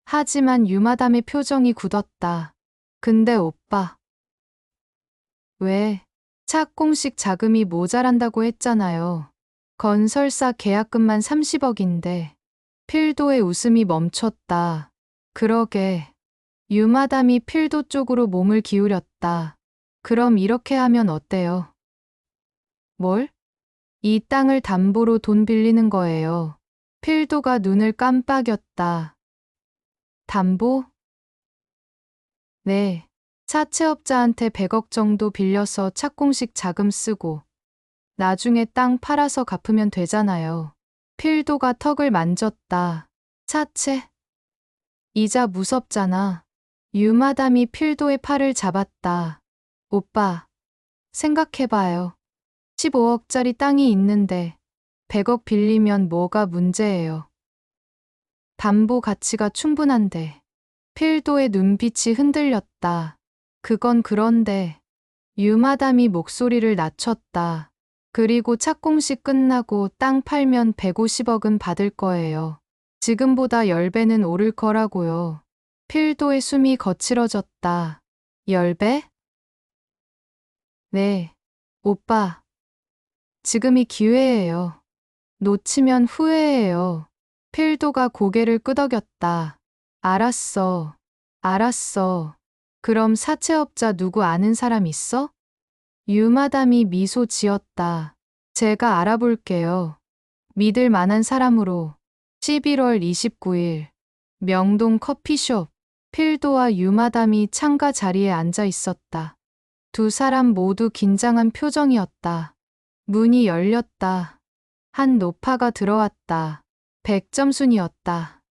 하지만 유마담의 표정이 굳었다. 근데 오빠. 왜? 착공식 자금이 모자란다고 했잖아요. 건설사 계약금만 30억인데. 필도의 웃음이 멈췄다. 그러게. 유마담이 필도 쪽으로 몸을 기울였다. 그럼 이렇게 하면 어때요? 뭘? 이 땅을 담보로 돈 빌리는 거예요. 필도가 눈을 깜빡였다. 담보? 네. 사채업자한테 100억 정도 빌려서 착공식 자금 쓰고 나중에 땅 팔아서 갚으면 되잖아요. 필도가 턱을 만졌다. 사채? 이자 무섭잖아. 유마담이 필도의 팔을 잡았다. 오빠, 생각해봐요. 15억짜리 땅이 있는데 100억 빌리면 뭐가 문제예요. 담보 가치가 충분한데. 필도의 눈빛이 흔들렸다. 그건 그런데. 유마담이 목소리를 낮췄다. 그리고 착공식 끝나고 땅 팔면 150억은 받을 거예요. 지금보다 10배는 오를 거라고요. 필도의 숨이 거칠어졌다. 10배? 네. 오빠. 지금이 기회예요. 놓치면 후회해요. 필도가 고개를 끄덕였다. 알았어. 알았어. 그럼 사채업자 누구 아는 사람 있어? 유마담이 미소 지었다. 제가 알아볼게요. 믿을 만한 사람으로. 11월 29일. 명동 커피숍. 필도와 유마담이 창가 자리에 앉아 있었다. 두 사람 모두 긴장한 표정이었다. 문이 열렸다. 한 노파가 들어왔다. 백점순이었다.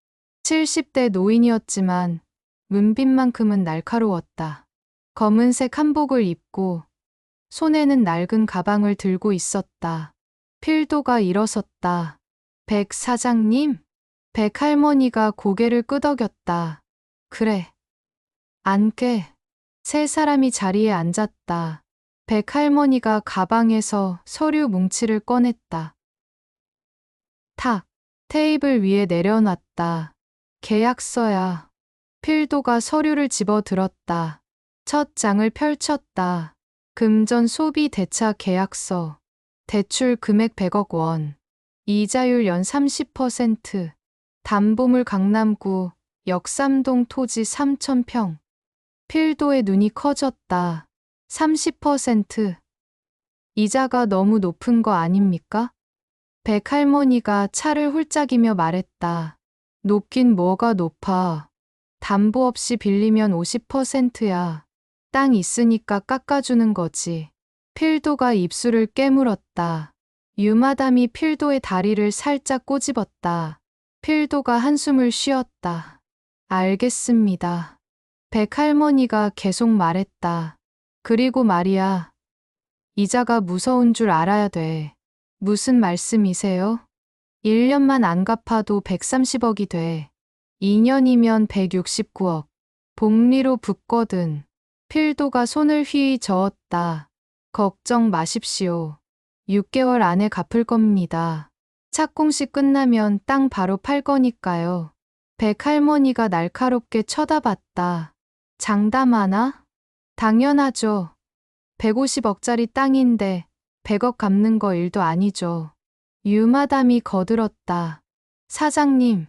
70대 노인이었지만 문빛만큼은 날카로웠다. 검은색 한복을 입고 손에는 낡은 가방을 들고 있었다. 필도가 일어섰다. 백 사장님? 백 할머니가 고개를 끄덕였다. 그래. 앉게. 세 사람이 자리에 앉았다. 백 할머니가 가방에서 서류 뭉치를 꺼냈다. 탁. 테이블 위에 내려놨다. 계약서야. 필도가 서류를 집어 들었다. 첫 장을 펼쳤다. 금전 소비 대차 계약서. 대출 금액 100억 원. 이자율 연 30%. 담보물 강남구 역삼동 토지 3,000평. 필도의 눈이 커졌다. 30%. 이자가 너무 높은 거 아닙니까? 백 할머니가 차를 훌짝이며 말했다. 높긴 뭐가 높아. 담보 없이 빌리면 50%야. 땅 있으니까 깎아주는 거지. 필도가 입술을 깨물었다. 유마담이 필도의 다리를 살짝 꼬집었다. 필도가 한숨을 쉬었다. 알겠습니다. 백 할머니가 계속 말했다. 그리고 말이야. 이자가 무서운 줄 알아야 돼. 무슨 말씀이세요? 1년만 안 갚아도 130억이 돼. 2년이면 169억. 복리로 붙거든. 필도가 손을 휘 저었다. 걱정 마십시오. 6개월 안에 갚을 겁니다. 착공식 끝나면 땅 바로 팔 거니까요. 백할머니가 날카롭게 쳐다봤다. 장담하나? 당연하죠. 150억짜리 땅인데 100억 갚는 거 일도 아니죠. 유마담이 거들었다. 사장님,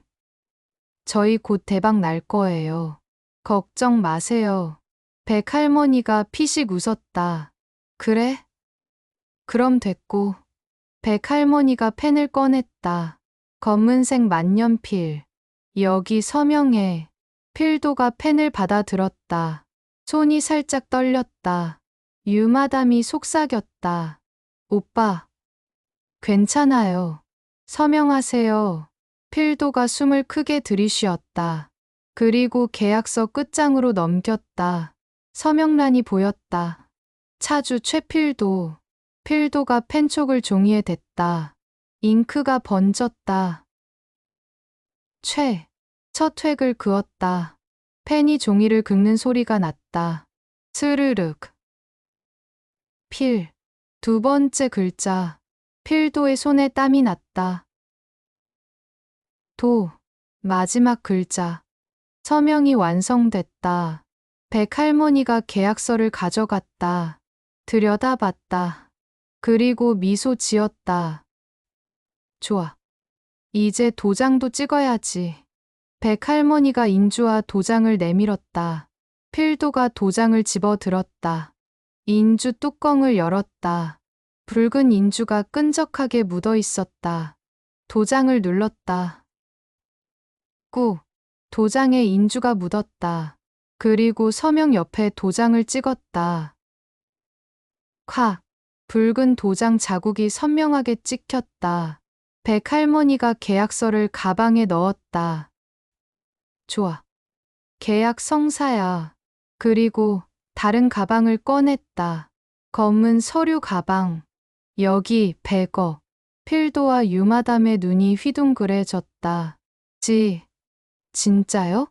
저희 곧 대박 날 거예요. 걱정 마세요. 백할머니가 피식 웃었다. 그래? 그럼 됐고. 백할머니가 펜을 꺼냈다. 검은색 만년필. 여기 서명해. 필도가 펜을 받아들었다. 손이 살짝 떨렸다. 유마담이 속삭였다. 오빠, 괜찮아요. 서명하세요. 필도가 숨을 크게 들이쉬었다. 그리고 계약서 끝장으로 넘겼다. 서명란이 보였다. 차주 최필도. 필도가 펜촉을 종이에 댔다. 잉크가 번졌다. 첫 획을 그었다. 펜이 종이를 긁는 소리가 났다. 스르륵. 필. 두 번째 글자. 필도의 손에 땀이 났다. 도. 마지막 글자. 서명이 완성됐다. 백할머니가 계약서를 가져갔다. 들여다봤다. 그리고 미소 지었다. 좋아. 이제 도장도 찍어야지. 백할머니가 인주와 도장을 내밀었다. 필도가 도장을 집어들었다. 인주 뚜껑을 열었다. 붉은 인주가 끈적하게 묻어 있었다. 도장을 눌렀다. 꾹. 도장에 인주가 묻었다. 그리고 서명 옆에 도장을 찍었다. 콱. 붉은 도장 자국이 선명하게 찍혔다. 백할머니가 계약서를 가방에 넣었다. 좋아. 계약 성사야. 그리고 다른 가방을 꺼냈다. 검은 서류 가방. 여기 100억. 필도와 유마담의 눈이 휘둥그레졌다. 진짜요?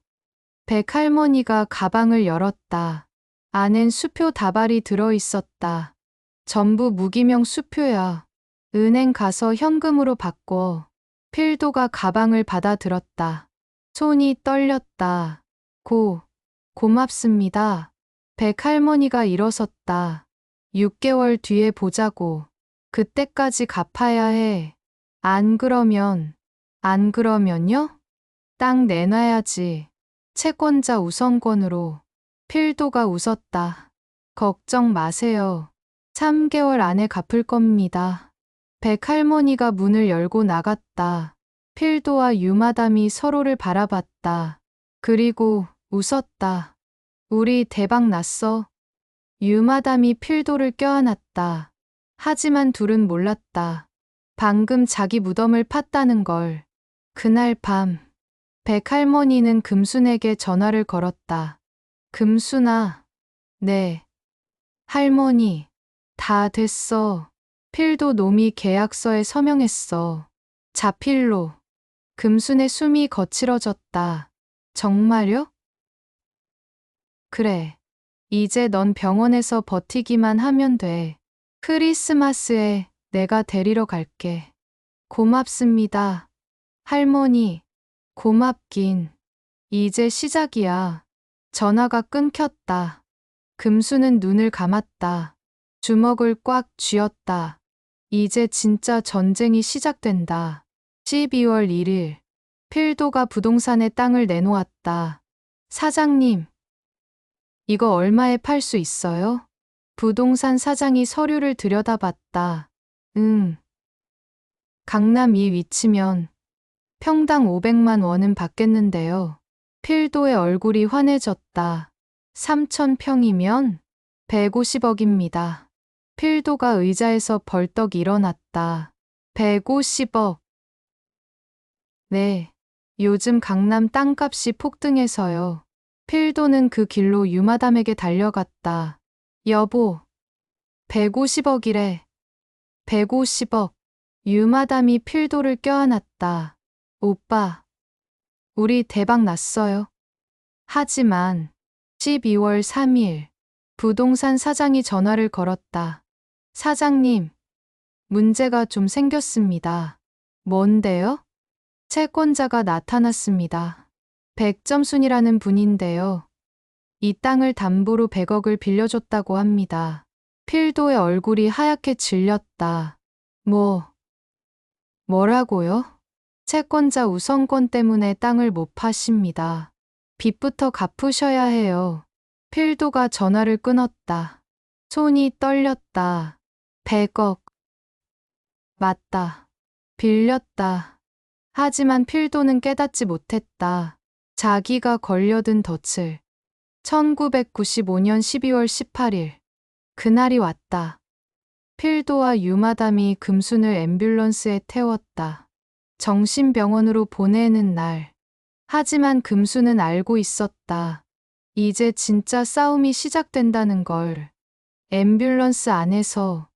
백할머니가 가방을 열었다. 안엔 수표 다발이 들어있었다. 전부 무기명 수표야. 은행 가서 현금으로 바꿔. 필도가 가방을 받아들었다. 손이 떨렸다. 고맙습니다. 백할머니가 일어섰다. 6개월 뒤에 보자고. 그때까지 갚아야 해. 안 그러면요? 땅 내놔야지. 채권자 우선권으로. 필도가 웃었다. 걱정 마세요. 3개월 안에 갚을 겁니다. 백할머니가 문을 열고 나갔다. 필도와 유마담이 서로를 바라봤다. 그리고 웃었다. 우리 대박 났어. 유마담이 필도를 껴안았다. 하지만 둘은 몰랐다. 방금 자기 무덤을 팠다는 걸. 그날 밤, 백할머니는 금순에게 전화를 걸었다. 금순아. 네. 할머니. 다 됐어. 필도 놈이 계약서에 서명했어. 자필로. 금순의 숨이 거칠어졌다. 정말요? 그래. 이제 넌 병원에서 버티기만 하면 돼. 크리스마스에 내가 데리러 갈게. 고맙습니다. 할머니. 고맙긴. 이제 시작이야. 전화가 끊겼다. 금수는 눈을 감았다. 주먹을 꽉 쥐었다. 이제 진짜 전쟁이 시작된다. 12월 1일. 필도가 부동산에 땅을 내놓았다. 사장님. 이거 얼마에 팔 수 있어요? 부동산 사장이 서류를 들여다봤다. 강남 이 위치면 평당 500만 원은 받겠는데요. 필도의 얼굴이 환해졌다. 3,000평이면 150억입니다. 필도가 의자에서 벌떡 일어났다. 150억. 네. 요즘 강남 땅값이 폭등해서요. 필도는 그 길로 유마담에게 달려갔다. 여보. 150억이래. 150억. 유마담이 필도를 껴안았다. 오빠. 우리 대박 났어요. 하지만 12월 3일 부동산 사장이 전화를 걸었다. 사장님, 문제가 좀 생겼습니다. 뭔데요? 채권자가 나타났습니다. 백점순이라는 분인데요. 이 땅을 담보로 100억을 빌려줬다고 합니다. 필도의 얼굴이 하얗게 질렸다. 뭐라고요? 채권자 우선권 때문에 땅을 못 파십니다. 빚부터 갚으셔야 해요. 필도가 전화를 끊었다. 손이 떨렸다. 100억. 맞다. 빌렸다. 하지만 필도는 깨닫지 못했다. 자기가 걸려든 덫을. 1995년 12월 18일. 그날이 왔다. 필도와 유마담이 금순을 앰뷸런스에 태웠다. 정신병원으로 보내는 날. 하지만 금순은 알고 있었다. 이제 진짜 싸움이 시작된다는 걸. 앰뷸런스 안에서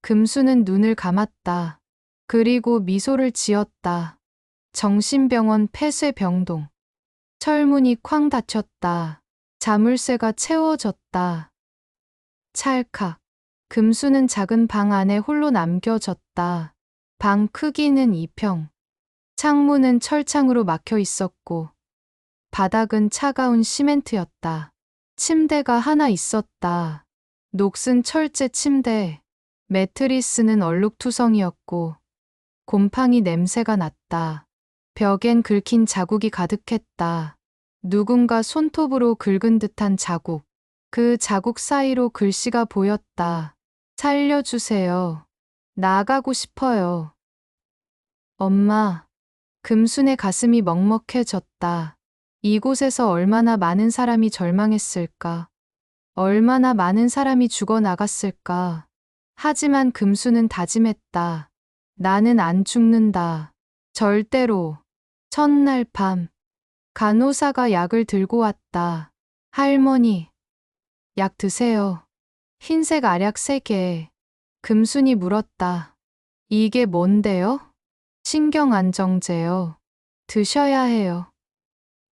금순은 눈을 감았다. 그리고 미소를 지었다. 정신병원 폐쇄병동. 철문이 쾅 닫혔다. 자물쇠가 채워졌다. 찰칵. 금수는 작은 방 안에 홀로 남겨졌다. 방 크기는 2평. 창문은 철창으로 막혀 있었고 바닥은 차가운 시멘트였다. 침대가 하나 있었다. 녹슨 철제 침대. 매트리스는 얼룩투성이었고 곰팡이 냄새가 났다. 벽엔 긁힌 자국이 가득했다. 누군가 손톱으로 긁은 듯한 자국. 그 자국 사이로 글씨가 보였다. 살려주세요. 나가고 싶어요. 엄마. 금순의 가슴이 먹먹해졌다. 이곳에서 얼마나 많은 사람이 절망했을까. 얼마나 많은 사람이 죽어나갔을까. 하지만 금순은 다짐했다. 나는 안 죽는다. 절대로. 첫날 밤. 간호사가 약을 들고 왔다. 할머니. 약 드세요. 흰색 알약 3개. 금순이 물었다. 이게 뭔데요? 신경안정제요. 드셔야 해요.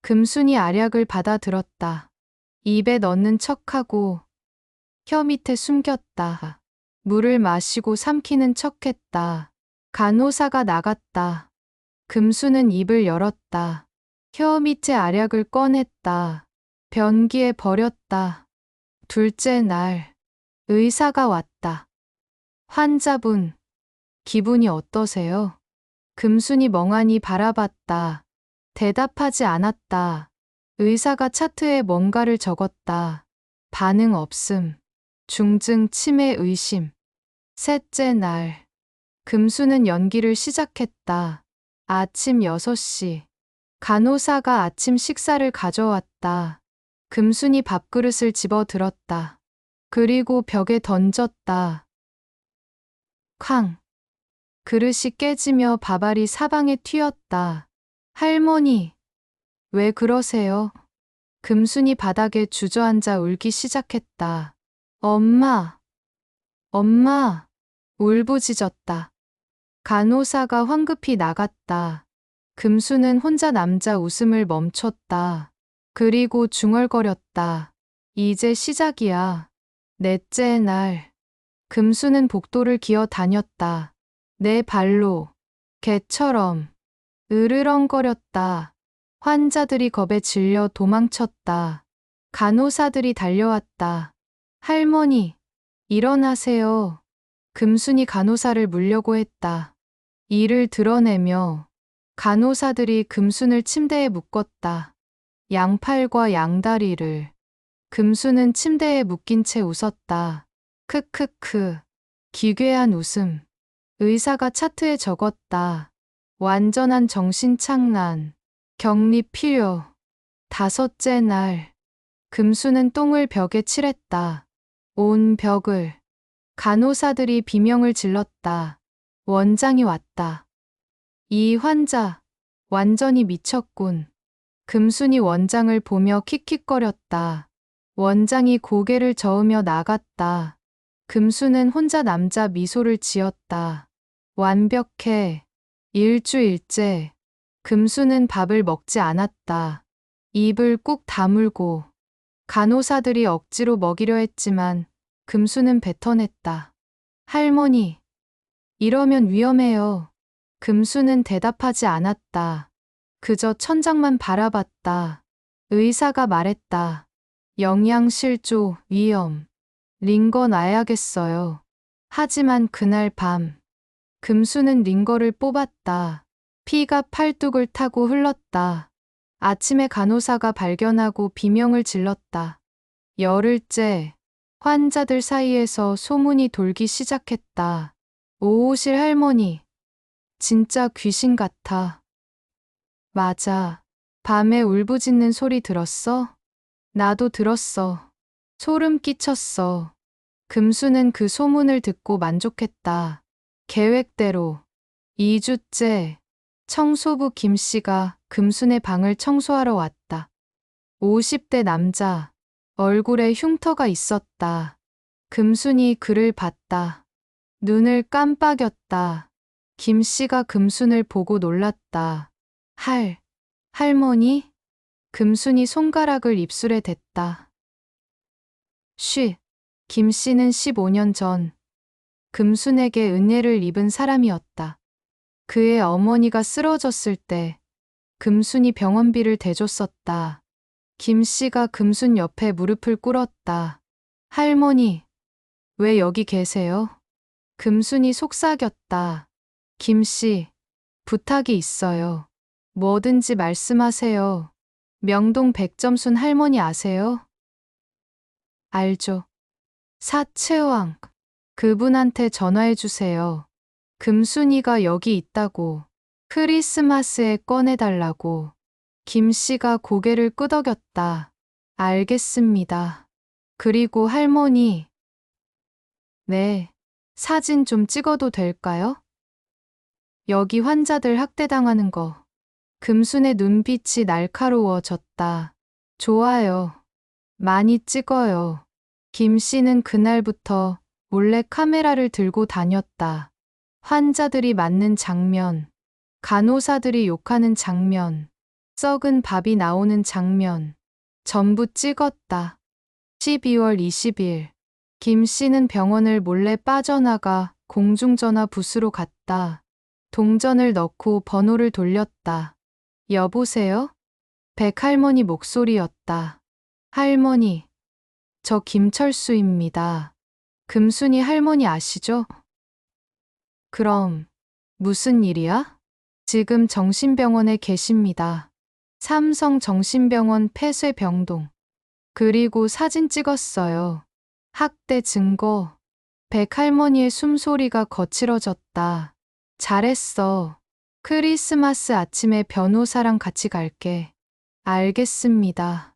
금순이 알약을 받아 들었다. 입에 넣는 척하고 혀 밑에 숨겼다. 물을 마시고 삼키는 척했다. 간호사가 나갔다. 금순은 입을 열었다. 혀 밑에 알약을 꺼냈다. 변기에 버렸다. 둘째 날, 의사가 왔다. 환자분, 기분이 어떠세요? 금순이 멍하니 바라봤다. 대답하지 않았다. 의사가 차트에 뭔가를 적었다. 반응 없음. 중증 치매 의심. 셋째 날, 금순은 연기를 시작했다. 아침 6시. 간호사가 아침 식사를 가져왔다. 금순이 밥그릇을 집어 들었다. 그리고 벽에 던졌다. 쾅. 그릇이 깨지며 밥알이 사방에 튀었다. 할머니, 왜 그러세요? 금순이 바닥에 주저앉아 울기 시작했다. 엄마, 엄마, 울부짖었다. 간호사가 황급히 나갔다. 금순은 혼자 남자 웃음을 멈췄다. 그리고 중얼거렸다. 이제 시작이야. 넷째 날. 금순은 복도를 기어 다녔다. 내 발로. 개처럼. 으르렁거렸다. 환자들이 겁에 질려 도망쳤다. 간호사들이 달려왔다. 할머니, 일어나세요. 금순이 간호사를 물려고 했다. 이를 드러내며 간호사들이 금순을 침대에 묶었다. 양팔과 양다리를. 금순은 침대에 묶인 채 웃었다. 크크크. 기괴한 웃음. 의사가 차트에 적었다. 완전한 정신착란. 격리 필요. 5째 날. 금순은 똥을 벽에 칠했다. 온 벽을. 간호사들이 비명을 질렀다. 원장이 왔다. 이 환자, 완전히 미쳤군. 금순이 원장을 보며 킥킥거렸다. 원장이 고개를 저으며 나갔다. 금순은 혼자 남자 미소를 지었다. 완벽해. 일주일째. 금순은 밥을 먹지 않았다. 입을 꾹 다물고. 간호사들이 억지로 먹이려 했지만 금순은 뱉어냈다. 할머니, 이러면 위험해요. 금수는 대답하지 않았다. 그저 천장만 바라봤다. 의사가 말했다. 영양실조, 위험. 링거 놔야겠어요. 하지만 그날 밤, 금수는 링거를 뽑았다. 피가 팔뚝을 타고 흘렀다. 아침에 간호사가 발견하고 비명을 질렀다. 열흘째, 환자들 사이에서 소문이 돌기 시작했다. 오호실 할머니, 진짜 귀신 같아. 맞아. 밤에 울부짖는 소리 들었어? 나도 들었어. 소름 끼쳤어. 금수는 그 소문을 듣고 만족했다. 계획대로 2주째 청소부 김 씨가 금순의 방을 청소하러 왔다. 50대 남자, 얼굴에 흉터가 있었다. 금순이 그를 봤다. 눈을 깜빡였다. 김 씨가 금순을 보고 놀랐다. 할머니? 금순이 손가락을 입술에 댔다. 김 씨는 15년 전 금순에게 은혜를 입은 사람이었다. 그의 어머니가 쓰러졌을 때 금순이 병원비를 대줬었다. 김 씨가 금순 옆에 무릎을 꿇었다. 할머니, 왜 여기 계세요? 금순이 속삭였다. 김 씨, 부탁이 있어요. 뭐든지 말씀하세요. 명동 백점순 할머니 아세요? 알죠. 사채왕. 그분한테 전화해 주세요. 금순이가 여기 있다고. 크리스마스에 꺼내달라고. 김 씨가 고개를 끄덕였다. 알겠습니다. 그리고 할머니. 네. 사진 좀 찍어도 될까요? 여기 환자들 학대당하는 거. 금순의 눈빛이 날카로워졌다. 좋아요. 많이 찍어요. 김 씨는 그날부터 몰래 카메라를 들고 다녔다. 환자들이 맞는 장면, 간호사들이 욕하는 장면, 썩은 밥이 나오는 장면, 전부 찍었다. 12월 20일, 김 씨는 병원을 몰래 빠져나가 공중전화 부스로 갔다. 동전을 넣고 번호를 돌렸다. 여보세요? 백할머니 목소리였다. 할머니, 저 김철수입니다. 금순이 할머니 아시죠? 그럼 무슨 일이야? 지금 정신병원에 계십니다. 삼성정신병원 폐쇄병동. 그리고 사진 찍었어요. 학대 증거. 백할머니의 숨소리가 거칠어졌다. 잘했어. 크리스마스 아침에 변호사랑 같이 갈게. 알겠습니다.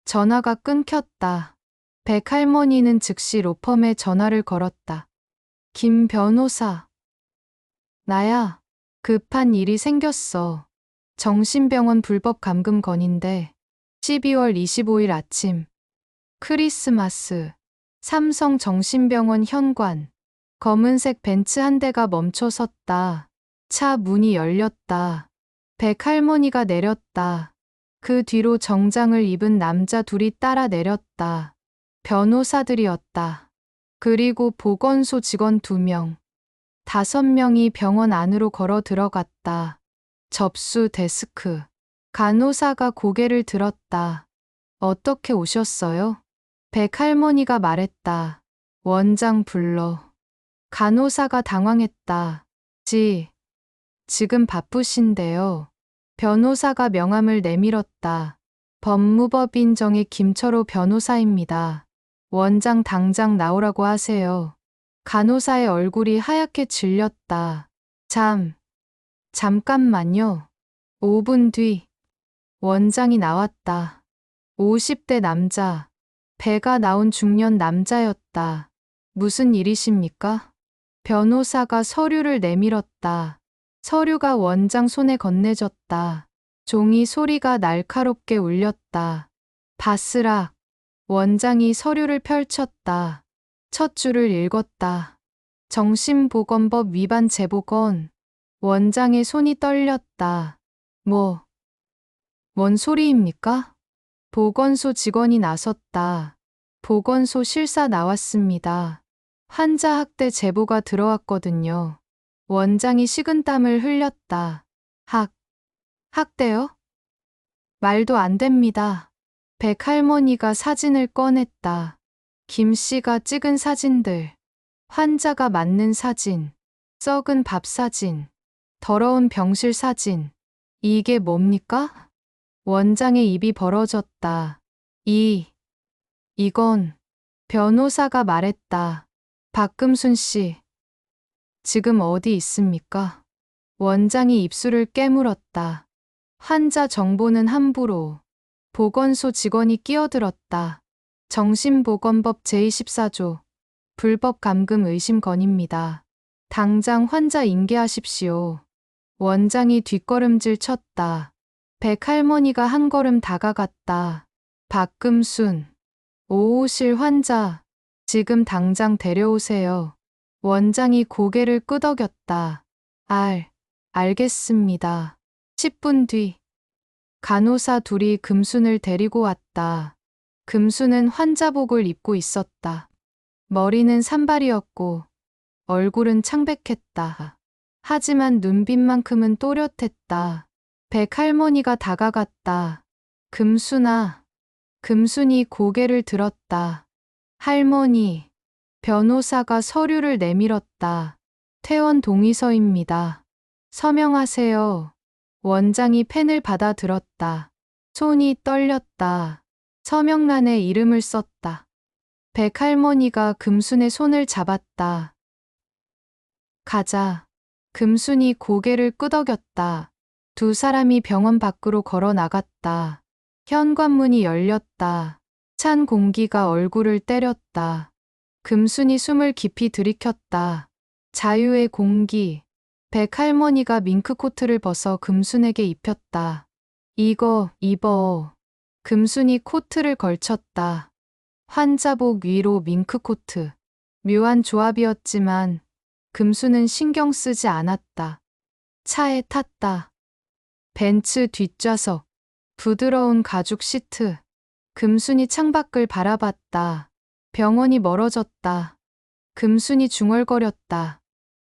전화가 끊겼다. 백할머니는 즉시 로펌에 전화를 걸었다. 김 변호사. 나야. 급한 일이 생겼어. 정신병원 불법 감금 건인데 12월 25일 아침. 크리스마스. 삼성정신병원 현관. 검은색 벤츠 한 대가 멈춰 섰다. 차 문이 열렸다. 백할머니가 내렸다. 그 뒤로 정장을 입은 남자 둘이 따라 내렸다. 변호사들이었다. 그리고 보건소 직원 2명. 5명이 병원 안으로 걸어 들어갔다. 접수 데스크. 간호사가 고개를 들었다. 어떻게 오셨어요? 백할머니가 말했다. 원장 불러. 간호사가 당황했다. 지금 바쁘신데요. 변호사가 명함을 내밀었다. 법무법인 정의 김철호 변호사입니다. 원장 당장 나오라고 하세요. 간호사의 얼굴이 하얗게 질렸다. 잠깐만요. 5분 뒤 원장이 나왔다. 50대 남자, 배가 나온 중년 남자였다. 무슨 일이십니까? 변호사가 서류를 내밀었다. 서류가 원장 손에 건네졌다. 종이 소리가 날카롭게 울렸다. 바스락. 원장이 서류를 펼쳤다. 첫 줄을 읽었다. 정신보건법 위반 제보건. 원장의 손이 떨렸다. 뭔 소리입니까? 보건소 직원이 나섰다. 보건소 실사 나왔습니다. 환자 학대 제보가 들어왔거든요. 원장이 식은땀을 흘렸다. 학대요? 말도 안 됩니다. 백할머니가 사진을 꺼냈다. 김 씨가 찍은 사진들, 환자가 맞는 사진, 썩은 밥 사진, 더러운 병실 사진. 이게 뭡니까? 원장의 입이 벌어졌다. 이건 변호사가 말했다. 박금순 씨, 지금 어디 있습니까? 원장이 입술을 깨물었다. 환자 정보는 함부로. 보건소 직원이 끼어들었다. 정신보건법 제24조. 불법 감금 의심 건입니다. 당장 환자 인계하십시오. 원장이 뒷걸음질 쳤다. 백할머니가 한 걸음 다가갔다. 박금순, 5호실 환자, 지금 당장 데려오세요. 원장이 고개를 끄덕였다. 알겠습니다. 10분 뒤, 간호사 둘이 금순을 데리고 왔다. 금순은 환자복을 입고 있었다. 머리는 산발이었고 얼굴은 창백했다. 하지만 눈빛만큼은 또렷했다. 백할머니가 다가갔다. 금순아. 금순이 고개를 들었다. 할머니. 변호사가 서류를 내밀었다. 퇴원 동의서입니다. 서명하세요. 원장이 펜을 받아 들었다. 손이 떨렸다. 서명란에 이름을 썼다. 백할머니가 금순의 손을 잡았다. 가자. 금순이 고개를 끄덕였다. 두 사람이 병원 밖으로 걸어 나갔다. 현관문이 열렸다. 찬 공기가 얼굴을 때렸다. 금순이 숨을 깊이 들이켰다. 자유의 공기. 백할머니가 밍크코트를 벗어 금순에게 입혔다. 이거 입어. 금순이 코트를 걸쳤다. 환자복 위로 밍크코트. 묘한 조합이었지만 금순은 신경 쓰지 않았다. 차에 탔다. 벤츠 뒷좌석. 부드러운 가죽 시트. 금순이 창밖을 바라봤다. 병원이 멀어졌다. 금순이 중얼거렸다.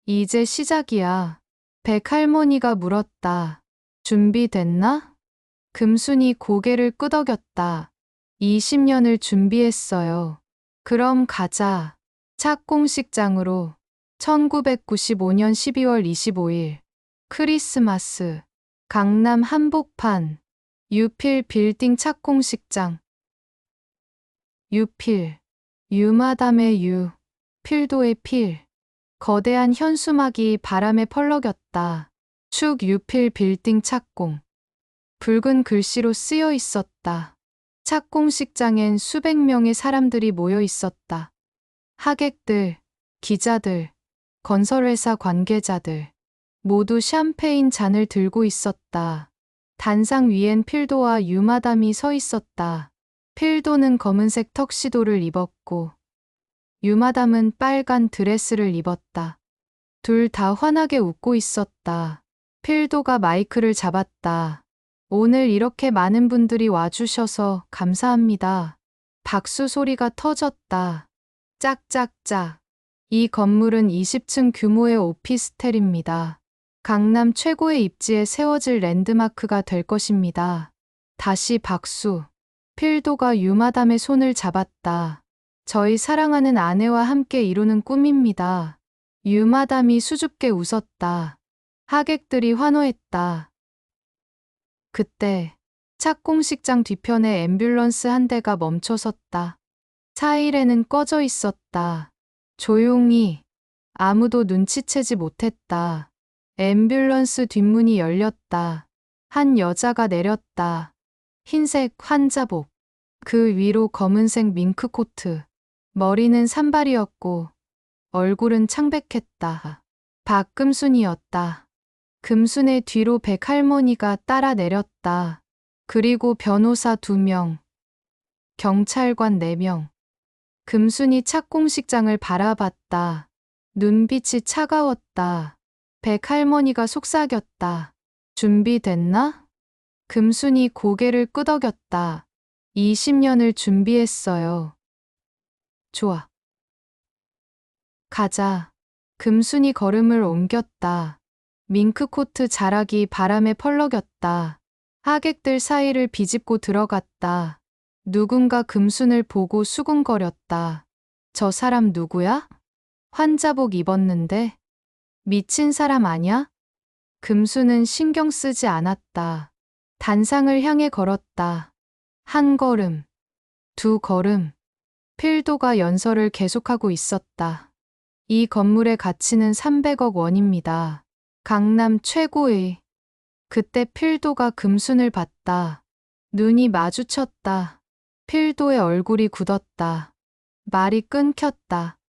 이제 시작이야. 백할머니가 물었다. 준비됐나? 금순이 고개를 끄덕였다. 20년을 준비했어요. 그럼 가자. 착공식장으로. 1995년 12월 25일. 크리스마스. 강남 한복판. 유필 빌딩 착공식장. 유필. 유마담의 유. 필도의 필. 거대한 현수막이 바람에 펄럭였다. 축 유필 빌딩 착공. 붉은 글씨로 쓰여 있었다. 착공식장엔 수백 명의 사람들이 모여 있었다. 하객들, 기자들, 건설회사 관계자들. 모두 샴페인 잔을 들고 있었다. 단상 위엔 필도와 유마담이 서 있었다. 필도는 검은색 턱시도를 입었고 유마담은 빨간 드레스를 입었다. 둘 다 환하게 웃고 있었다. 필도가 마이크를 잡았다. 오늘 이렇게 많은 분들이 와주셔서 감사합니다. 박수 소리가 터졌다. 짝짝짝. 이 건물은 20층 규모의 오피스텔입니다. 강남 최고의 입지에 세워질 랜드마크가 될 것입니다. 다시 박수. 필도가 유마담의 손을 잡았다. 저희 사랑하는 아내와 함께 이루는 꿈입니다. 유마담이 수줍게 웃었다. 하객들이 환호했다. 그때 착공식장 뒤편에 앰뷸런스 한 대가 멈춰섰다. 사일에는 꺼져 있었다. 조용히. 아무도 눈치채지 못했다. 앰뷸런스 뒷문이 열렸다. 한 여자가 내렸다. 흰색 환자복. 그 위로 검은색 밍크코트. 머리는 산발이었고 얼굴은 창백했다. 박금순이었다. 금순의 뒤로 백할머니가 따라 내렸다. 그리고 변호사 2명, 경찰관 4명. 금순이 착공식장을 바라봤다. 눈빛이 차가웠다. 백할머니가 속삭였다. 준비됐나? 금순이 고개를 끄덕였다. 20년을 준비했어요. 좋아. 가자. 금순이 걸음을 옮겼다. 밍크코트 자락이 바람에 펄럭였다. 하객들 사이를 비집고 들어갔다. 누군가 금순을 보고 수군거렸다. 저 사람 누구야? 환자복 입었는데? 미친 사람 아냐? 금순은 신경 쓰지 않았다. 단상을 향해 걸었다. 한 걸음, 두 걸음. 필도가 연설을 계속하고 있었다. 이 건물의 가치는 300억 원입니다. 강남 최고의. 그때 필도가 금순을 봤다. 눈이 마주쳤다. 필도의 얼굴이 굳었다. 말이 끊겼다.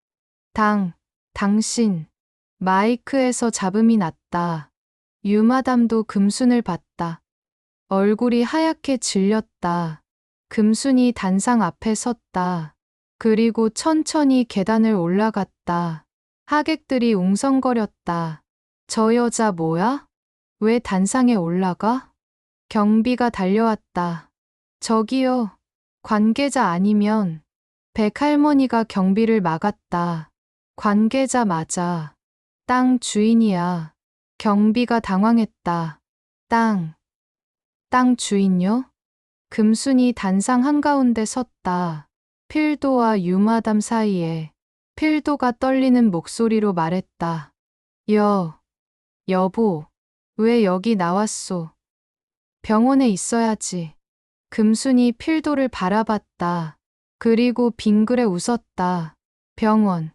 당신. 마이크에서 잡음이 났다. 유마담도 금순을 봤다. 얼굴이 하얗게 질렸다. 금순이 단상 앞에 섰다. 그리고 천천히 계단을 올라갔다. 하객들이 웅성거렸다. 저 여자 뭐야? 왜 단상에 올라가? 경비가 달려왔다. 저기요. 관계자 아니면. 백할머니가 경비를 막았다. 관계자 맞아. 땅 주인이야. 경비가 당황했다. 땅 주인요? 금순이 단상 한가운데 섰다. 필도와 유마담 사이에. 필도가 떨리는 목소리로 말했다. 여보, 왜 여기 나왔소? 병원에 있어야지. 금순이 필도를 바라봤다. 그리고 빙그레 웃었다. 병원.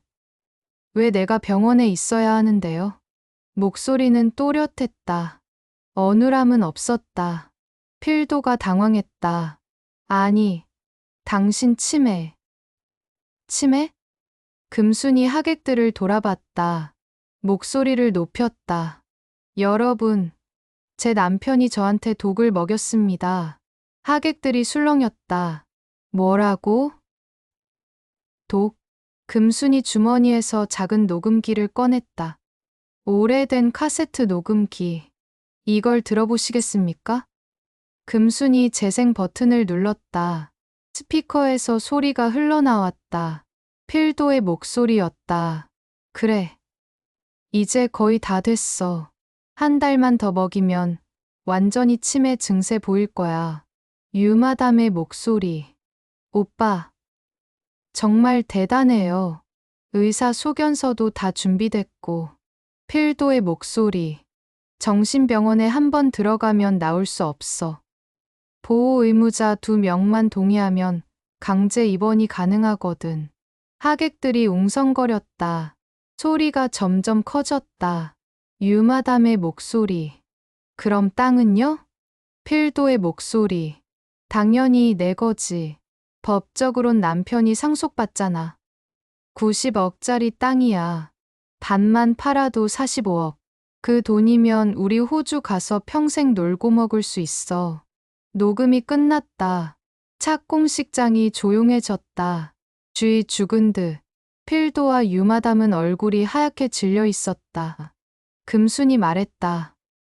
왜 내가 병원에 있어야 하는데요? 목소리는 또렷했다. 어눌함은 없었다. 필도가 당황했다. 아니, 당신 치매. 치매? 금순이 하객들을 돌아봤다. 목소리를 높였다. 여러분, 제 남편이 저한테 독을 먹였습니다. 하객들이 술렁였다. 뭐라고? 독? 금순이 주머니에서 작은 녹음기를 꺼냈다. 오래된 카세트 녹음기. 이걸 들어보시겠습니까? 금순이 재생 버튼을 눌렀다. 스피커에서 소리가 흘러나왔다. 필도의 목소리였다. 그래. 이제 거의 다 됐어. 한 달만 더 먹이면 완전히 치매 증세 보일 거야. 유마담의 목소리. 오빠. 정말 대단해요. 의사 소견서도 다 준비됐고. 필도의 목소리. 정신병원에 한 번 들어가면 나올 수 없어. 보호 의무자 2명만 동의하면 강제 입원이 가능하거든. 하객들이 웅성거렸다. 소리가 점점 커졌다. 유마담의 목소리. 그럼 땅은요? 필도의 목소리. 당연히 내 거지. 법적으론 남편이 상속받잖아. 90억짜리 땅이야. 반만 팔아도 45억. 그 돈이면 우리 호주 가서 평생 놀고 먹을 수 있어. 녹음이 끝났다. 착공식장이 조용해졌다. 주위 죽은 듯. 필도와 유마담은 얼굴이 하얗게 질려 있었다. 금순이 말했다.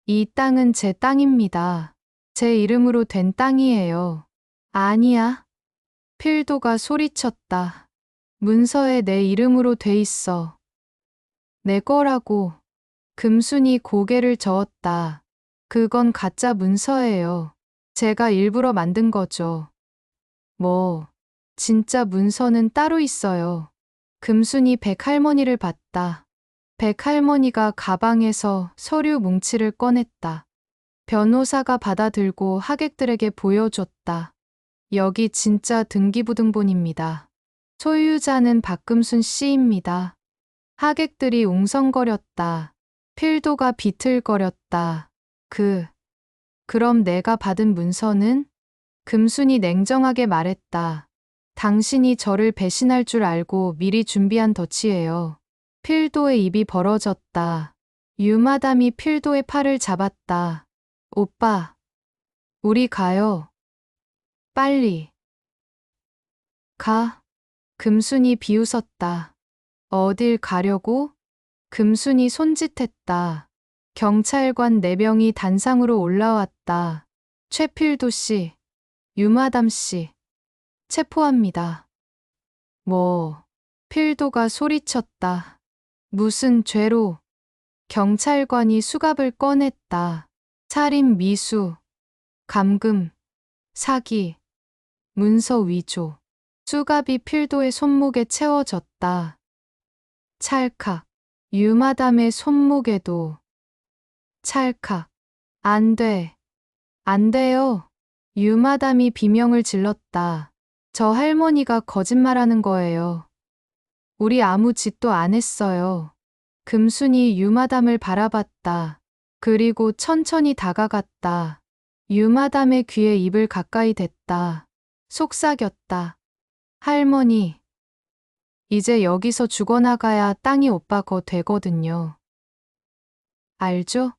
이 땅은 제 땅입니다. 제 이름으로 된 땅이에요. 아니야. 필도가 소리쳤다. 문서에 내 이름으로 돼 있어. 내 거라고. 금순이 고개를 저었다. 그건 가짜 문서예요. 제가 일부러 만든 거죠. 뭐, 진짜 문서는 따로 있어요. 금순이 백할머니를 봤다. 백할머니가 가방에서 서류 뭉치를 꺼냈다. 변호사가 받아들고 하객들에게 보여줬다. 여기 진짜 등기부등본입니다. 소유자는 박금순 씨입니다. 하객들이 웅성거렸다. 필도가 비틀거렸다. 그럼 내가 받은 문서는? 금순이 냉정하게 말했다. 당신이 저를 배신할 줄 알고 미리 준비한 덫이에요. 필도의 입이 벌어졌다. 유마담이 필도의 팔을 잡았다. 오빠, 우리 가요. 빨리. 가. 금순이 비웃었다. 어딜 가려고? 금순이 손짓했다. 경찰관 4명이 단상으로 올라왔다. 최필도 씨, 유마담 씨, 체포합니다. 뭐, 필도가 소리쳤다. 무슨 죄로? 경찰관이 수갑을 꺼냈다. 살인 미수, 감금, 사기, 문서 위조. 수갑이 필도의 손목에 채워졌다. 찰칵. 유마담의 손목에도. 찰칵. 안 돼. 안 돼요. 유마담이 비명을 질렀다. 저 할머니가 거짓말하는 거예요. 우리 아무 짓도 안 했어요. 금순이 유마담을 바라봤다. 그리고 천천히 다가갔다. 유마담의 귀에 입을 가까이 댔다. 속삭였다. 할머니, 이제 여기서 죽어나가야 땅이 오빠 거 되거든요. 알죠?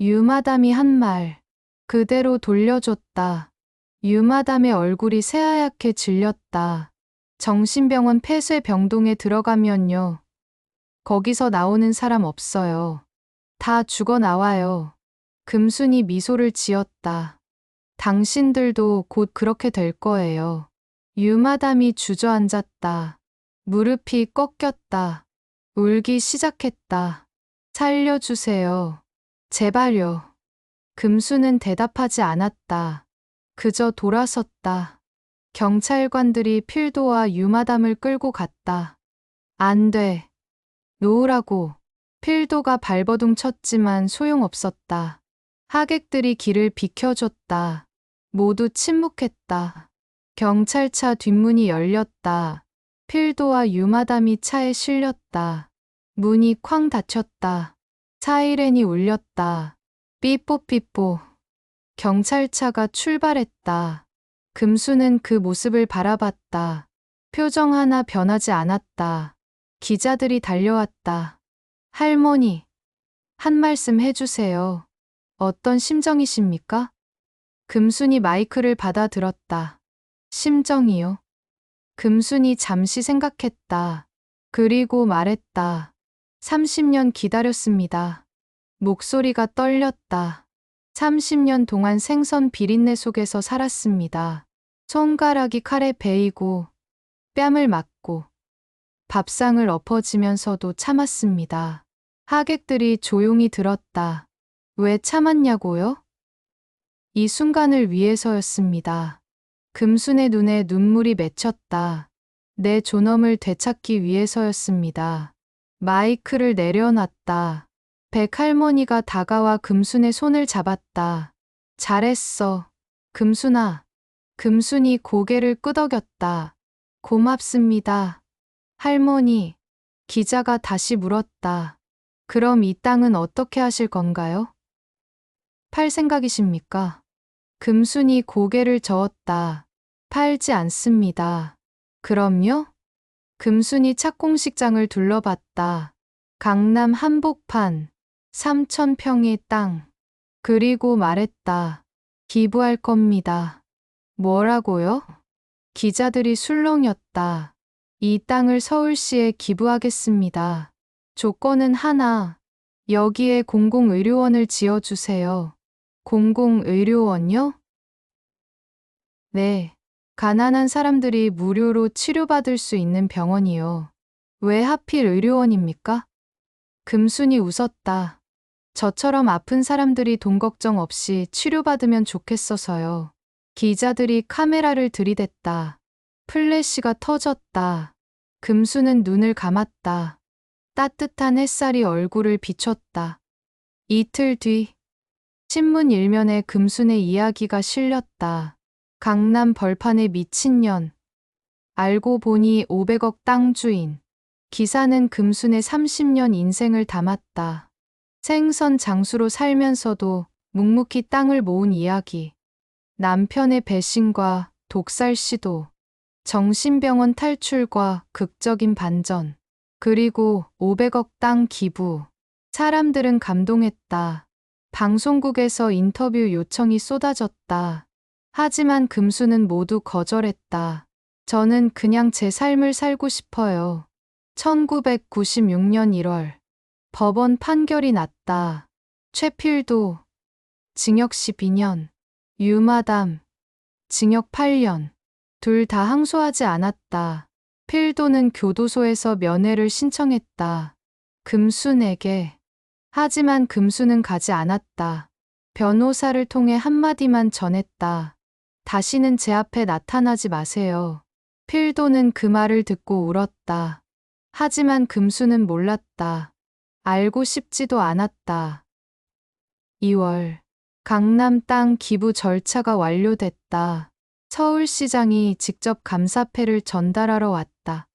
유마담이 한 말 그대로 돌려줬다. 유마담의 얼굴이 새하얗게 질렸다. 정신병원 폐쇄병동에 들어가면요. 거기서 나오는 사람 없어요. 다 죽어 나와요. 금순이 미소를 지었다. 당신들도 곧 그렇게 될 거예요. 유마담이 주저앉았다. 무릎이 꺾였다. 울기 시작했다. 살려주세요. 제발요. 금수는 대답하지 않았다. 그저 돌아섰다. 경찰관들이 필도와 유마담을 끌고 갔다. 안 돼. 놓으라고. 필도가 발버둥 쳤지만 소용없었다. 하객들이 길을 비켜줬다. 모두 침묵했다. 경찰차 뒷문이 열렸다. 필도와 유마담이 차에 실렸다. 문이 쾅 닫혔다. 사이렌이 울렸다. 삐뽀삐뽀. 경찰차가 출발했다. 금수는 그 모습을 바라봤다. 표정 하나 변하지 않았다. 기자들이 달려왔다. 할머니, 한 말씀 해주세요. 어떤 심정이십니까? 금순이 마이크를 받아들었다. 심정이요? 금순이 잠시 생각했다. 그리고 말했다. 30년 기다렸습니다. 목소리가 떨렸다. 30년 동안 생선 비린내 속에서 살았습니다. 손가락이 칼에 베이고 뺨을 맞고 밥상을 엎어지면서도 참았습니다. 하객들이 조용히 들었다. 왜 참았냐고요? 이 순간을 위해서였습니다. 금순의 눈에 눈물이 맺혔다. 내 존엄을 되찾기 위해서였습니다. 마이크를 내려놨다. 백할머니가 다가와 금순의 손을 잡았다. 잘했어. 금순아. 금순이 고개를 끄덕였다. 고맙습니다. 할머니. 기자가 다시 물었다. 그럼 이 땅은 어떻게 하실 건가요? 팔 생각이십니까? 금순이 고개를 저었다. 팔지 않습니다. 그럼요? 금순이 착공식장을 둘러봤다. 강남 한복판, 3,000평의 땅. 그리고 말했다. 기부할 겁니다. 뭐라고요? 기자들이 술렁였다. 이 땅을 서울시에 기부하겠습니다. 조건은 하나. 여기에 공공의료원을 지어주세요. 공공의료원요? 네. 가난한 사람들이 무료로 치료받을 수 있는 병원이요. 왜 하필 의료원입니까? 금순이 웃었다. 저처럼 아픈 사람들이 돈 걱정 없이 치료받으면 좋겠어서요. 기자들이 카메라를 들이댔다. 플래시가 터졌다. 금수는 눈을 감았다. 따뜻한 햇살이 얼굴을 비췄다. 이틀 뒤 신문 일면에 금순의 이야기가 실렸다. 강남 벌판의 미친년. 알고 보니 500억 땅 주인. 기사는 금순의 30년 인생을 담았다. 생선 장수로 살면서도 묵묵히 땅을 모은 이야기. 남편의 배신과 독살 시도. 정신병원 탈출과 극적인 반전. 그리고 500억 땅 기부. 사람들은 감동했다. 방송국에서 인터뷰 요청이 쏟아졌다. 하지만 금수는 모두 거절했다. 저는 그냥 제 삶을 살고 싶어요. 1996년 1월 법원 판결이 났다. 최필도 징역 12년, 유마담 징역 8년. 둘 다 항소하지 않았다. 필도는 교도소에서 면회를 신청했다. 금순에게. 하지만 금순은 가지 않았다. 변호사를 통해 한마디만 전했다. 다시는 제 앞에 나타나지 마세요. 필도는 그 말을 듣고 울었다. 하지만 금순은 몰랐다. 알고 싶지도 않았다. 2월. 강남 땅 기부 절차가 완료됐다. 서울시장이 직접 감사패를 전달하러 왔다.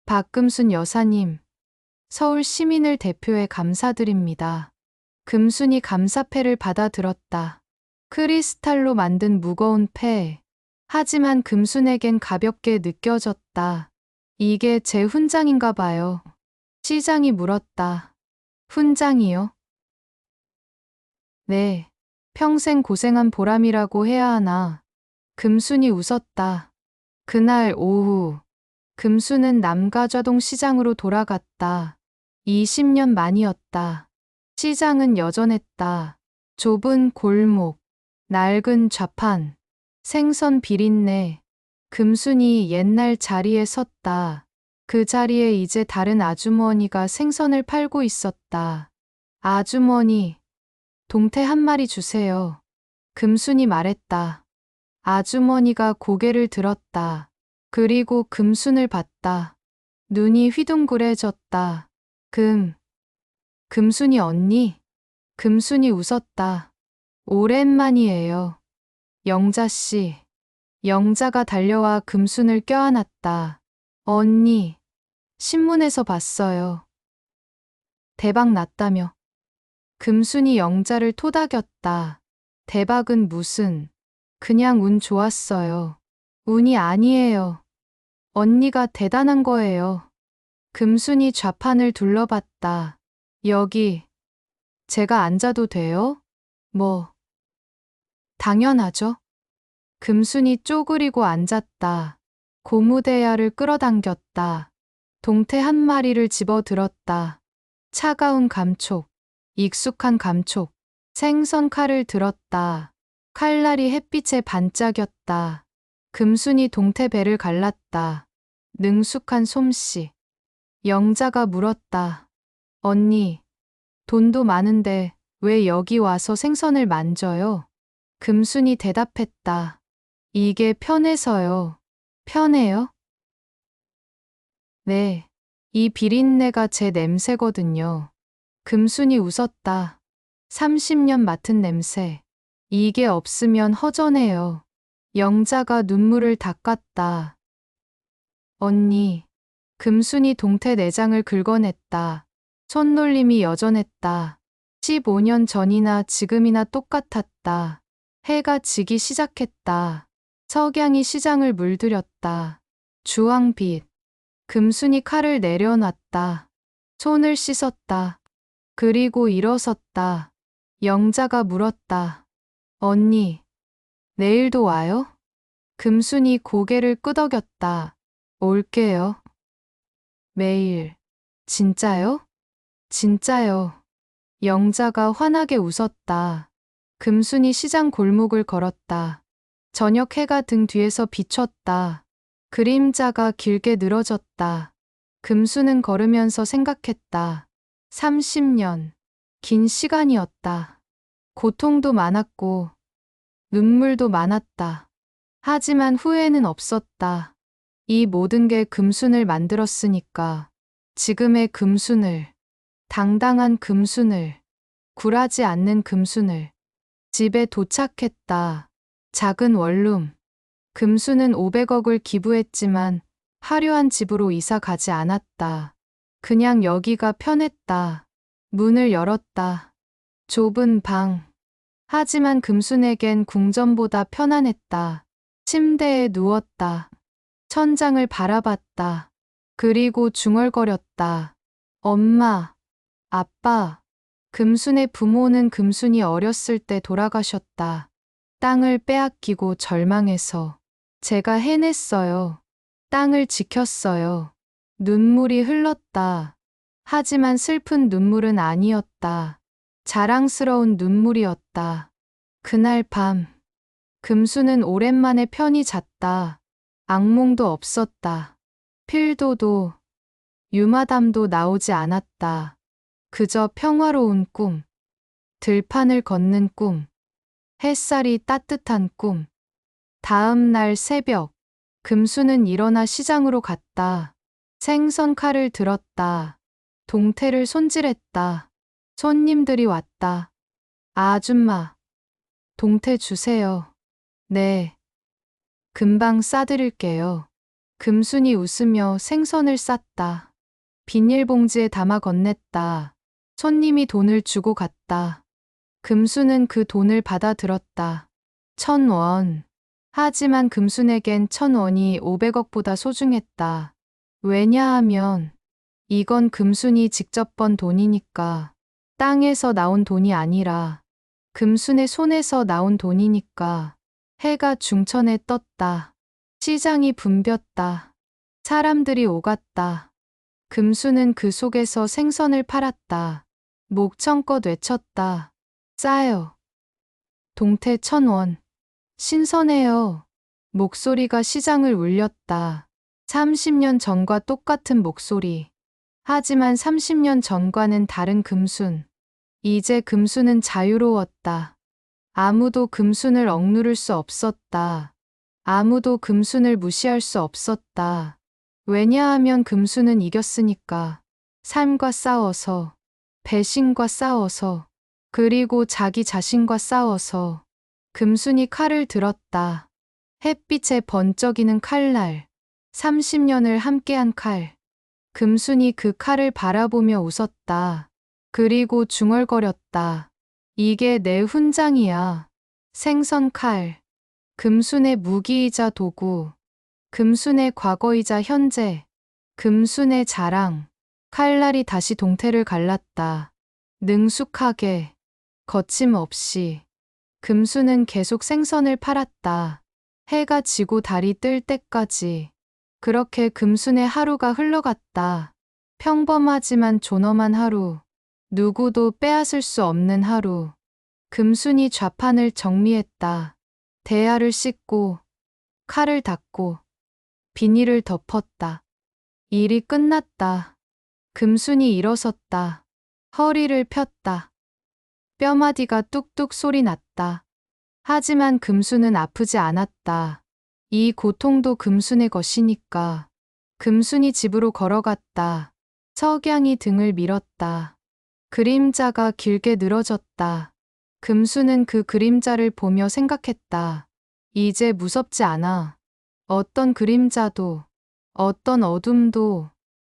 박금순 여사님, 서울 시민을 대표해 감사드립니다. 금순이 감사패를 받아들었다. 크리스탈로 만든 무거운 패. 하지만 금순에겐 가볍게 느껴졌다. 이게 제 훈장인가 봐요. 시장이 물었다. 훈장이요? 네. 평생 고생한 보람이라고 해야 하나. 금순이 웃었다. 그날 오후, 금순은 남가좌동 시장으로 돌아갔다. 20년 만이었다. 시장은 여전했다. 좁은 골목, 낡은 좌판, 생선 비린내. 금순이 옛날 자리에 섰다. 그 자리에 이제 다른 아주머니가 생선을 팔고 있었다. 아주머니, 동태 한 마리 주세요. 금순이 말했다. 아주머니가 고개를 들었다. 그리고 금순을 봤다. 눈이 휘둥그레졌다. 금순이 언니? 금순이 웃었다. 오랜만이에요. 영자씨. 영자가 달려와 금순을 껴안았다. 언니, 신문에서 봤어요. 대박 났다며. 금순이 영자를 토닥였다. 대박은 무슨, 그냥 운 좋았어요. 운이 아니에요. 언니가 대단한 거예요. 금순이 좌판을 둘러봤다. 여기, 제가 앉아도 돼요? 뭐, 당연하죠. 금순이 쪼그리고 앉았다. 고무대야를 끌어당겼다. 동태 한 마리를 집어들었다. 차가운 감촉, 익숙한 감촉. 생선 칼을 들었다. 칼날이 햇빛에 반짝였다. 금순이 동태 배를 갈랐다. 능숙한 솜씨. 영자가 물었다. 언니, 돈도 많은데 왜 여기 와서 생선을 만져요? 금순이 대답했다. 이게 편해서요. 편해요? 네. 이 비린내가 제 냄새거든요. 금순이 웃었다. 30년 맡은 냄새. 이게 없으면 허전해요. 영자가 눈물을 닦았다. 언니. 금순이 동태 내장을 긁어냈다. 손놀림이 여전했다. 15년 전이나 지금이나 똑같았다. 해가 지기 시작했다. 석양이 시장을 물들였다. 주황빛. 금순이 칼을 내려놨다. 손을 씻었다. 그리고 일어섰다. 영자가 물었다. 언니, 내일도 와요? 금순이 고개를 끄덕였다. 올게요. 매일. 진짜요? 진짜요. 영자가 환하게 웃었다. 금순이 시장 골목을 걸었다. 저녁 해가 등 뒤에서 비쳤다. 그림자가 길게 늘어졌다. 금순은 걸으면서 생각했다. 30년. 긴 시간이었다. 고통도 많았고, 눈물도 많았다. 하지만 후회는 없었다. 이 모든 게 금순을 만들었으니까. 지금의 금순을, 당당한 금순을, 굴하지 않는 금순을. 집에 도착했다. 작은 원룸. 금순은 500억을 기부했지만 화려한 집으로 이사 가지 않았다. 그냥 여기가 편했다. 문을 열었다. 좁은 방. 하지만 금순에겐 궁전보다 편안했다. 침대에 누웠다. 천장을 바라봤다. 그리고 중얼거렸다. 엄마, 아빠. 금순의 부모는 금순이 어렸을 때 돌아가셨다. 땅을 빼앗기고 절망해서. 제가 해냈어요. 땅을 지켰어요. 눈물이 흘렀다. 하지만 슬픈 눈물은 아니었다. 자랑스러운 눈물이었다. 그날 밤, 금순은 오랜만에 편히 잤다. 악몽도 없었다. 필도도, 유마담도 나오지 않았다. 그저 평화로운 꿈, 들판을 걷는 꿈, 햇살이 따뜻한 꿈. 다음 날 새벽, 금수는 일어나 시장으로 갔다. 생선 칼을 들었다. 동태를 손질했다. 손님들이 왔다. 아줌마, 동태 주세요. 네, 금방 싸드릴게요. 금순이 웃으며 생선을 쌌다. 비닐봉지에 담아 건넸다. 손님이 돈을 주고 갔다. 금수는 그 돈을 받아 들었다. 1,000원. 하지만 금순에겐 1,000원이 500억보다 소중했다. 왜냐하면 이건 금순이 직접 번 돈이니까. 땅에서 나온 돈이 아니라 금순의 손에서 나온 돈이니까. 해가 중천에 떴다. 시장이 붐볐다. 사람들이 오갔다. 금수는 그 속에서 생선을 팔았다. 목청껏 외쳤다. 싸요. 동태 1,000원. 신선해요. 목소리가 시장을 울렸다. 30년 전과 똑같은 목소리. 하지만 30년 전과는 다른 금순. 이제 금순은 자유로웠다. 아무도 금순을 억누를 수 없었다. 아무도 금순을 무시할 수 없었다. 왜냐하면 금순은 이겼으니까. 삶과 싸워서, 배신과 싸워서, 그리고 자기 자신과 싸워서. 금순이 칼을 들었다. 햇빛에 번쩍이는 칼날. 30년을 함께한 칼. 금순이 그 칼을 바라보며 웃었다. 그리고 중얼거렸다. 이게 내 훈장이야. 생선 칼. 금순의 무기이자 도구. 금순의 과거이자 현재. 금순의 자랑. 칼날이 다시 동태를 갈랐다. 능숙하게, 거침없이. 금순은 계속 생선을 팔았다. 해가 지고 달이 뜰 때까지. 그렇게 금순의 하루가 흘러갔다. 평범하지만 존엄한 하루. 누구도 빼앗을 수 없는 하루. 금순이 좌판을 정리했다. 대야를 씻고, 칼을 닦고, 비닐을 덮었다. 일이 끝났다. 금순이 일어섰다. 허리를 폈다. 뼈마디가 뚝뚝 소리 났다. 하지만 금순은 아프지 않았다. 이 고통도 금순의 것이니까. 금순이 집으로 걸어갔다. 석양이 등을 밀었다. 그림자가 길게 늘어졌다. 금순은 그 그림자를 보며 생각했다. 이제 무섭지 않아. 어떤 그림자도, 어떤 어둠도.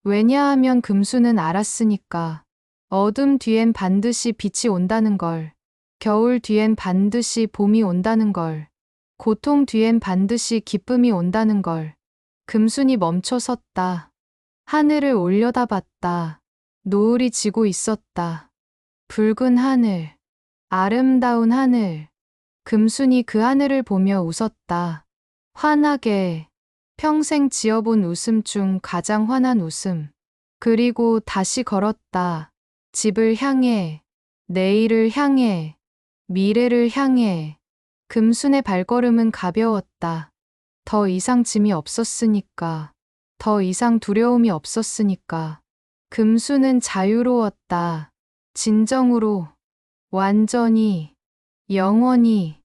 왜냐하면 금순은 알았으니까. 어둠 뒤엔 반드시 빛이 온다는 걸. 겨울 뒤엔 반드시 봄이 온다는 걸. 고통 뒤엔 반드시 기쁨이 온다는 걸. 금순이 멈춰 섰다. 하늘을 올려다봤다. 노을이 지고 있었다. 붉은 하늘, 아름다운 하늘. 금순이 그 하늘을 보며 웃었다. 환하게, 평생 지어본 웃음 중 가장 환한 웃음. 그리고 다시 걸었다. 집을 향해, 내일을 향해, 미래를 향해. 금순의 발걸음은 가벼웠다. 더 이상 짐이 없었으니까. 더 이상 두려움이 없었으니까. 금순은 자유로웠다. 진정으로, 완전히, 영원히.